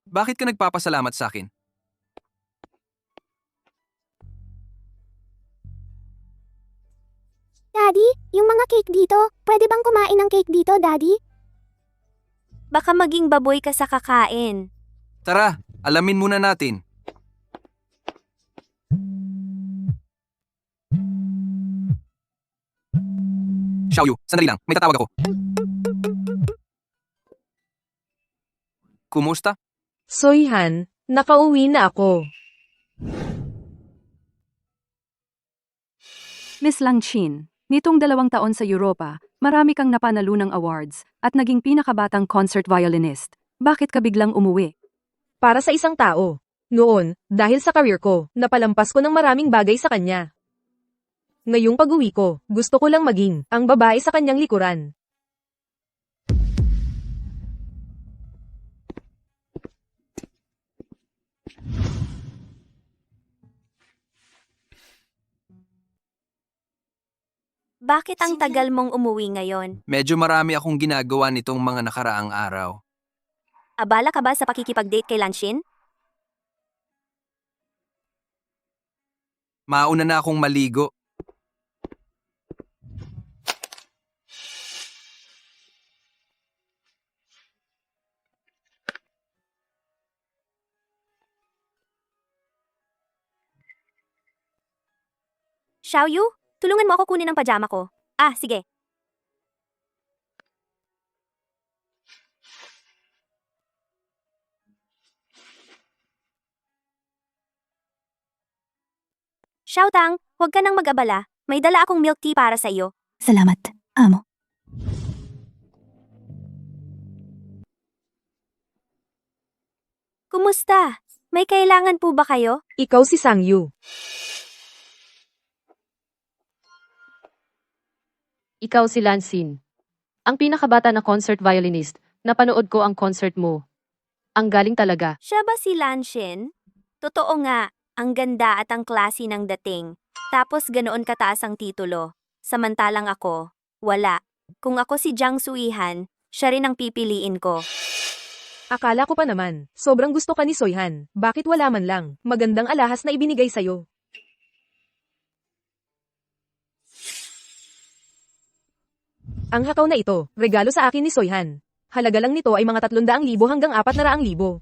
Bakit ka nagpapasalamat sa akin? Daddy, yung mga cake dito, pwede bang kumain ng cake dito, Daddy? Baka maging baboy ka sa kakain. Tara, alamin muna natin. Xiaoyu, sandali lang. May tatawag ako. Kumusta? Soyhan, nakauwi na ako. Miss Langchin, nitong 2 taon sa Europa, marami kang napanalunang awards at naging pinakabatang concert violinist. Bakit ka biglang umuwi? Para sa isang tao. Noon, dahil sa career ko, napalampas ko ng maraming bagay sa kanya. Ngayong pag-uwi ko, gusto ko lang maging ang babae sa kanyang likuran. Bakit ang tagal mong umuwi ngayon? Medyo marami akong ginagawa nitong mga nakaraang araw. Abala ka ba sa pakikipag-date kay Lanshin? Mauna na akong maligo. Xiaoyu, tulungan mo ako kunin ang pajama ko. Ah, sige. Xiaotang, huwag ka nang mag-abala. May dala akong milk tea para sa iyo. Salamat, amo. Kumusta? May kailangan po ba kayo? Ikaw si Sangyu. Ikaw si Lansin. Ang pinakabata na concert violinist. Napanood ko ang concert mo. Ang galing talaga. Siya ba si Lanshin? Totoo nga, ang ganda at ang klase ng dating. Tapos ganoon kataas ang titulo. Samantalang ako, wala. Kung ako si Jiang Suihan, siya rin ang pipiliin ko. Akala ko pa naman, sobrang gusto ka ni Soyhan. Bakit wala man lang magandang alahas na ibinigay sa'yo? Ang hakaw na ito, regalo sa akin ni Soyhan. Halaga lang nito ay mga 300,000 hanggang 400,000.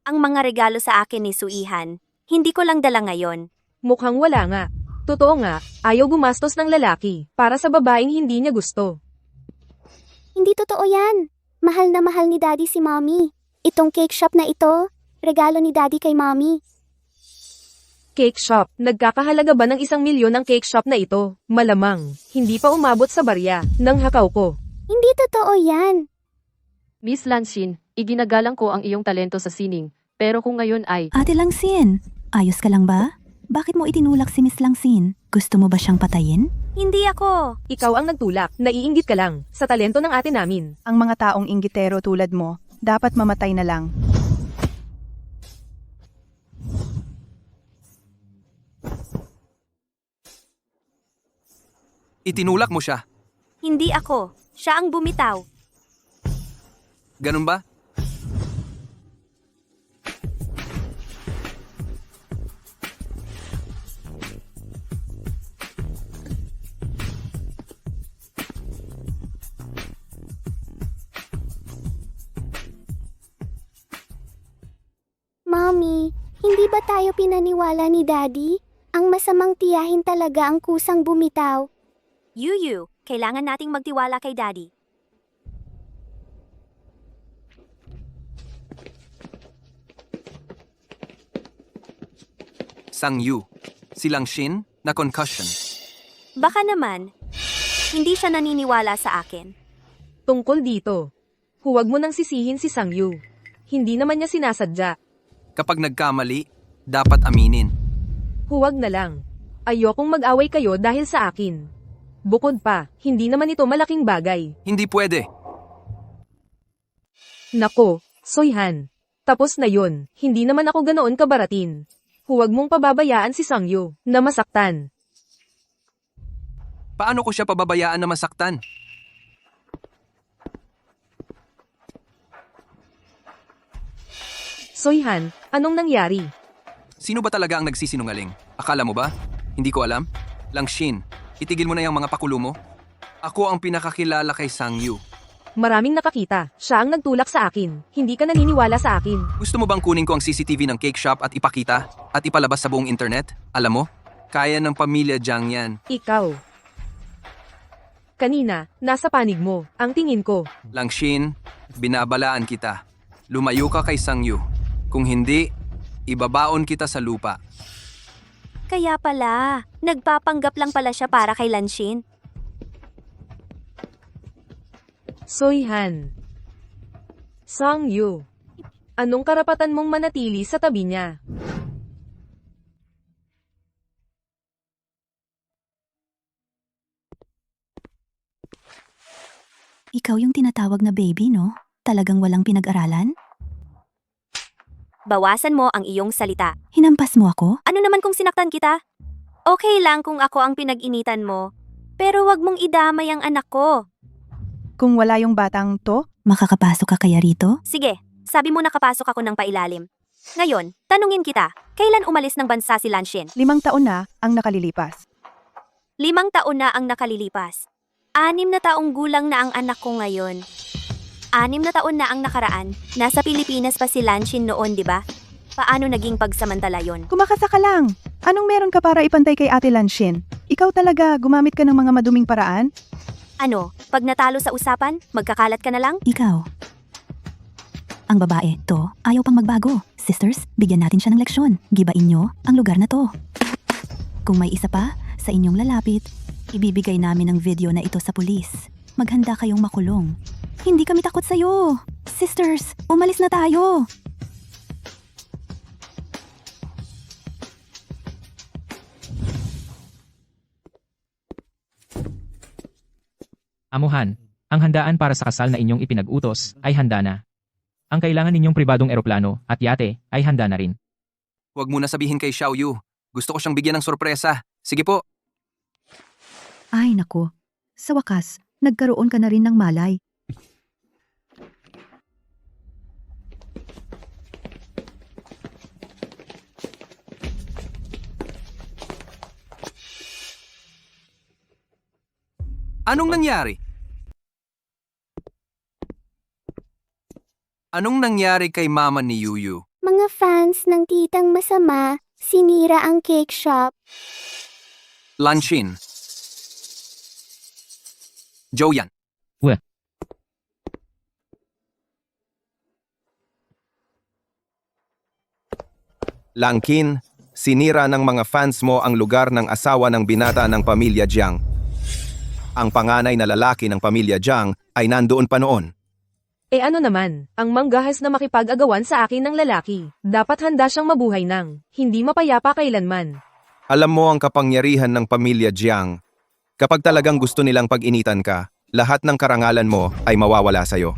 Ang mga regalo sa akin ni Suihan, hindi ko lang dala ngayon. Mukhang wala nga. Totoo nga, ayaw gumastos ng lalaki para sa babaeng hindi niya gusto. Hindi totoo yan. Mahal na mahal ni Daddy si Mommy. Itong cake shop na ito, regalo ni Daddy kay Mommy. Cake shop, nagkakahalaga ba ng 1 milyon ang cake shop na ito? Malamang, hindi pa umabot sa barya ng hakaw ko. Hindi totoo yan. Miss Lansin, iginagalang ko ang iyong talento sa sining. Pero kung ngayon ay... Ate Langsin, ayos ka lang ba? Bakit mo itinulak si Miss Langsin? Gusto mo ba siyang patayin? Hindi ako. Ikaw ang nagtulak, naiinggit ka lang, sa talento ng ate namin. Ang mga taong inggitero tulad mo, dapat mamatay na lang. Itinulak mo siya. Hindi ako. Siya ang bumitaw. Ganun ba? Mommy, hindi ba tayo pinaniwala ni Daddy? Ang masamang tiyahin talaga ang kusang bumitaw. Yuyu, kailangan nating magtiwala kay Daddy. Sang Yu. Silang Shin na concussion. Baka naman, hindi siya naniniwala sa akin. Tungkol dito, huwag mo nang sisihin si Sang Yu. Hindi naman niya sinasadya. Kapag nagkamali, dapat aminin. Huwag na lang. Ayokong mag-away kayo dahil sa akin. Bukod pa, hindi naman ito malaking bagay. Hindi pwede. Nako, Soyhan. Tapos na yun, hindi naman ako ganoon kabaratin. Huwag mong pababayaan si Sang Yu na masaktan. Paano ko siya pababayaan na masaktan? Soyhan, anong nangyari? Sino ba talaga ang nagsisinungaling? Akala mo ba? Hindi ko alam. Langshin, itigil mo na yung mga pakulo mo. Ako ang pinakakilala kay Sang Yu. Maraming nakakita. Siya ang nagtulak sa akin. Hindi ka naniniwala sa akin. Gusto mo bang kunin ko ang CCTV ng cake shop at ipakita at ipalabas sa buong internet? Alam mo, kaya ng pamilya Jiang yan. Ikaw. Kanina, nasa panig mo. Ang tingin ko. Langshin, binabalaan kita. Lumayo ka kay Sang Yu. Kung hindi, ibabaon kita sa lupa. Kaya pala, nagpapanggap lang pala siya para kay Lanshin. Soyhan. Sang Yu. Anong karapatan mong manatili sa tabi niya? Ikaw yung tinatawag na baby, no? Talagang walang pinag-aralan? Bawasan mo ang iyong salita. Hinampas mo ako? Ano naman kung sinaktan kita? Okay lang kung ako ang pinag-initan mo. Pero wag mong idamay ang anak ko. Kung wala yung batang to, Makakapasok ka kaya rito? Sige, sabi mo nakapasok ako ng pailalim. Ngayon, tanungin kita, kailan umalis ng bansa si Lanshin? 5 taon na ang nakalilipas. 5 taon na ang nakalilipas. 6 na taong gulang na ang anak ko ngayon. 6 na taon na ang nakaraan. Nasa Pilipinas pa si Lanshin noon, di ba? Paano naging pagsamantala yon? Kumakasa ka lang. Anong meron ka para ipantay kay Ate Lanshin? Ikaw talaga gumamit ka ng mga maduming paraan? Ano, pag natalo sa usapan, magkakalat ka na lang? Ikaw. Ang babae, to, ayaw pang magbago. Sisters, bigyan natin siya ng leksyon. Gibain nyo ang lugar na to. Kung may isa pa, sa inyong lalapit, ibibigay namin ang video na ito sa pulis. Maghanda kayong makulong. Hindi kami takot sa'yo. Sisters, umalis na tayo. Amuhan, ang handaan para sa kasal na inyong ipinag-utos ay handa na. Ang kailangan ninyong pribadong eroplano at yate ay handa na rin. Huwag mo na sabihin kay Xiao Yu. Gusto ko siyang bigyan ng sorpresa. Sige po. Ay nako, sa wakas, nagkaroon ka na rin ng malay. Anong nangyari? Anong nangyari kay mama ni Yuyu? Mga fans ng titang masama, sinira ang cake shop. Lanshin. Joyan. Langkin, sinira ng mga fans mo ang lugar ng asawa ng binata ng pamilya Jiang. Ang panganay na lalaki ng pamilya Jiang ay nandoon pa noon. Eh ano naman, ang manggahas na makipag-agawan sa akin ng lalaki. Dapat handa siyang mabuhay ng, hindi mapayapa kailanman. Alam mo ang kapangyarihan ng pamilya Jiang. Kapag talagang gusto nilang pag-initan ka, lahat ng karangalan mo ay mawawala sa'yo.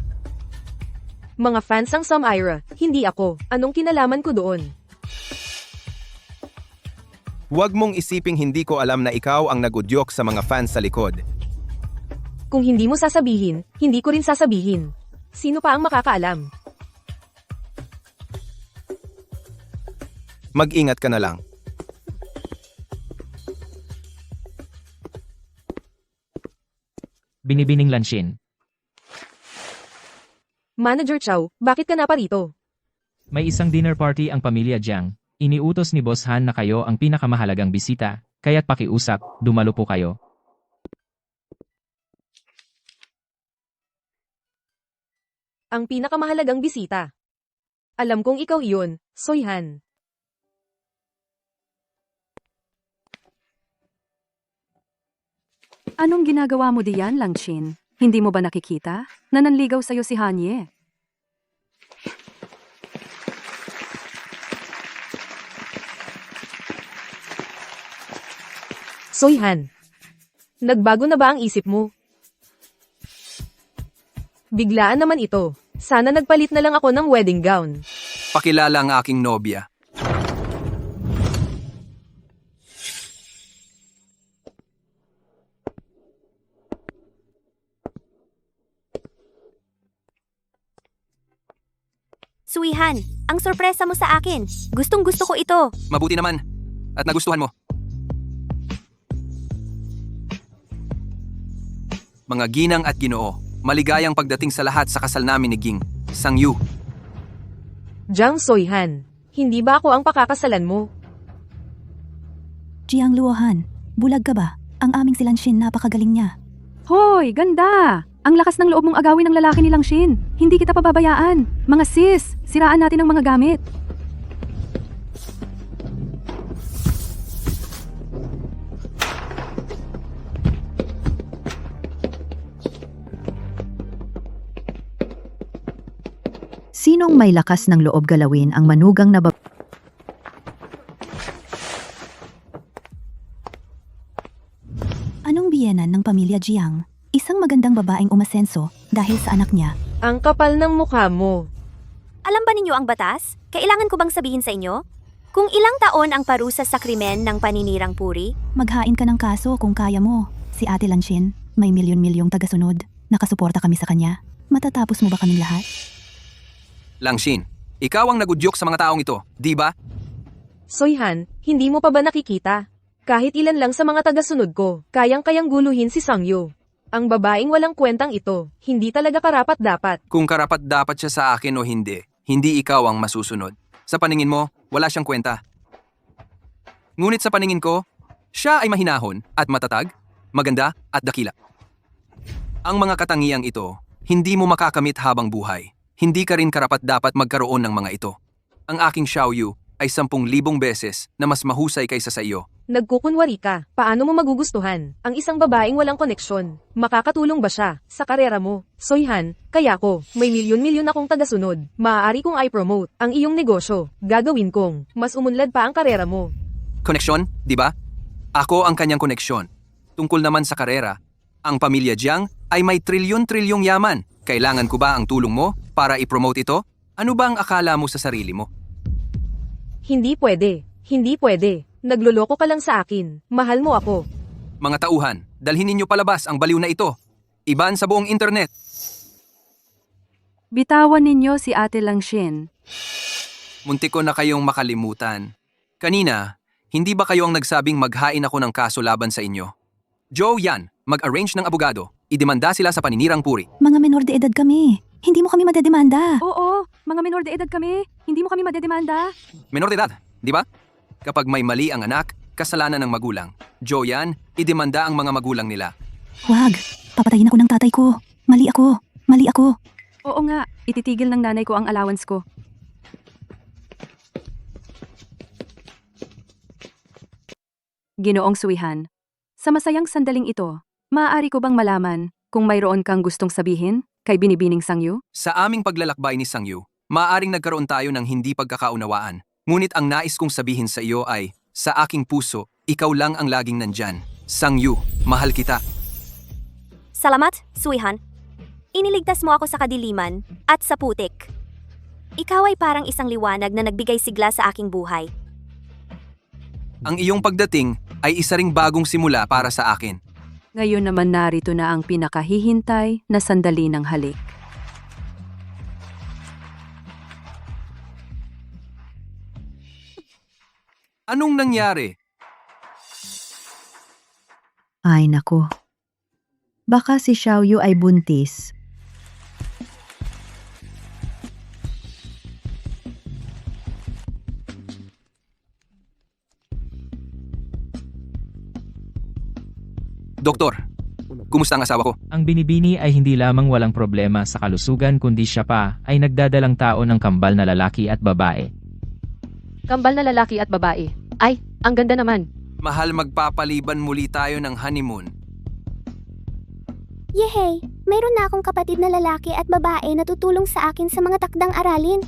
Mga fans ang Samira, hindi ako. Anong kinalaman ko doon? Huwag mong isiping hindi ko alam na ikaw ang nagudyok sa mga fans sa likod. Kung hindi mo sasabihin, hindi ko rin sasabihin. Sino pa ang makakaalam? Mag-ingat ka na lang. Binibining Lanshin. Manager Chow, bakit ka na pa rito? May isang dinner party ang pamilya Jiang. Iniutos ni Boss Han na kayo ang pinakamahalagang bisita, kaya't pakiusap, dumalo po kayo. Ang pinakamahalagang bisita. Alam kong ikaw iyon, Soyhan. Anong ginagawa mo diyan, Langshin? Hindi mo ba nakikita? Nananligaw sa'yo si Hanye. Soyhan. Nagbago na ba ang isip mo? Biglaan naman ito. Sana nagpalit na lang ako ng wedding gown. Pakilala ang aking nobya. Suihan, ang sorpresa mo sa akin. Gustong gusto ko ito. Mabuti naman. At nagustuhan mo. Mga ginang at ginoo, maligayang pagdating sa lahat sa kasal namin ni Ging, Sangyu. Jiang Soyhan, hindi ba ako ang pakakasalan mo? Jiang Luohan, bulag ka ba? Ang aming si Lanshin napakagaling niya. Hoy, ganda! Ang lakas ng loob mong agawin ng lalaki ni Langshin. Hindi kita pababayaan. Mga sis, siraan natin ang mga gamit. Sinong may lakas ng loob galawin ang manugang na Anong biyenan ng pamilya Jiang? Isang magandang babaeng umasenso dahil sa anak niya. Ang kapal ng mukha mo. Alam ba ninyo ang batas? Kailangan ko bang sabihin sa inyo? Kung ilang taon ang parusa sa krimen ng paninirang puri? Maghain ka ng kaso kung kaya mo. Si Ate Lanshin, may milyon-milyong tagasunod. Nakasuporta kami sa kanya. Matatapos mo ba kaming lahat? Langshin, ikaw ang nagudyok sa mga taong ito, di ba? Soyhan, hindi mo pa ba nakikita? Kahit ilan lang sa mga tagasunod ko, kayang-kayang guluhin si Sangyu. Ang babaeng walang kwentang ito, hindi talaga karapat-dapat. Kung karapat-dapat siya sa akin o hindi, hindi ikaw ang masusunod. Sa paningin mo, wala siyang kwenta. Ngunit sa paningin ko, siya ay mahinahon at matatag, maganda at dakila. Ang mga katangiang ito, hindi mo makakamit habang buhay. Hindi ka rin karapat-dapat magkaroon ng mga ito. Ang aking Xiaoyu ay 10,000 beses na mas mahusay kaysa sa iyo. Nagkukunwari ka, paano mo magugustuhan ang isang babaeng walang koneksyon? Makakatulong ba siya sa karera mo? Soyhan, kaya ko, may milyon-milyon akong tagasunod. Maaari kong i-promote ang iyong negosyo. Gagawin kong mas umunlad pa ang karera mo. Koneksyon, di ba? Ako ang kanyang koneksyon. Tungkol naman sa karera, ang pamilya Jiang ay may trilyon-trilyong yaman. Kailangan ko ba ang tulong mo para i-promote ito? Ano ba ang akala mo sa sarili mo? Hindi pwede. Hindi pwede. Nagloloko ka lang sa akin. Mahal mo ako. Mga tauhan, dalhin ninyo palabas ang baliw na ito. Iban sa buong internet. Bitawan ninyo si Ate Langshin. Muntik ko na kayong makalimutan. Kanina, hindi ba kayo ang nagsabing maghain ako ng kaso laban sa inyo? Joe Yan, mag-arrange ng abogado. Idemanda sila sa paninirang puri. Mga menor de edad kami. Hindi mo kami madedemanda. Oo, mga menor de edad kami. Hindi mo kami madedemanda. Menor de edad, di ba? Kapag may mali ang anak, kasalanan ng magulang. Joe Yan, idemanda ang mga magulang nila. Huwag. Papatayin ako ng tatay ko. Mali ako. Mali ako. Oo nga, ititigil ng nanay ko ang allowance ko. Ginoong Suihan, sa masayang sandaling ito, maaari ko bang malaman kung mayroon kang gustong sabihin kay Binibining Sangyu? Sa aming paglalakbay ni Sangyu, maaaring nagkaroon tayo ng hindi pagkakaunawaan. Ngunit ang nais kong sabihin sa iyo ay, sa aking puso, ikaw lang ang laging nandyan. Sang-yu, mahal kita. Salamat, Suihan. Iniligtas mo ako sa kadiliman at sa putik. Ikaw ay parang isang liwanag na nagbigay sigla sa aking buhay. Ang iyong pagdating ay isa ring bagong simula para sa akin. Ngayon naman narito na ang pinakahihintay na sandali ng halik. Anong nangyari? Ay nako. Baka si Xiaoyu ay buntis. Doktor, kumusta ang asawa ko? Ang binibini ay hindi lamang walang problema sa kalusugan kundi siya pa ay nagdadalang tao ng kambal na lalaki at babae. Kambal na lalaki at babae. Ay, ang ganda naman. Mahal, magpapaliban muli tayo ng honeymoon. Yehey, mayroon na akong kapatid na lalaki at babae na tutulong sa akin sa mga takdang aralin.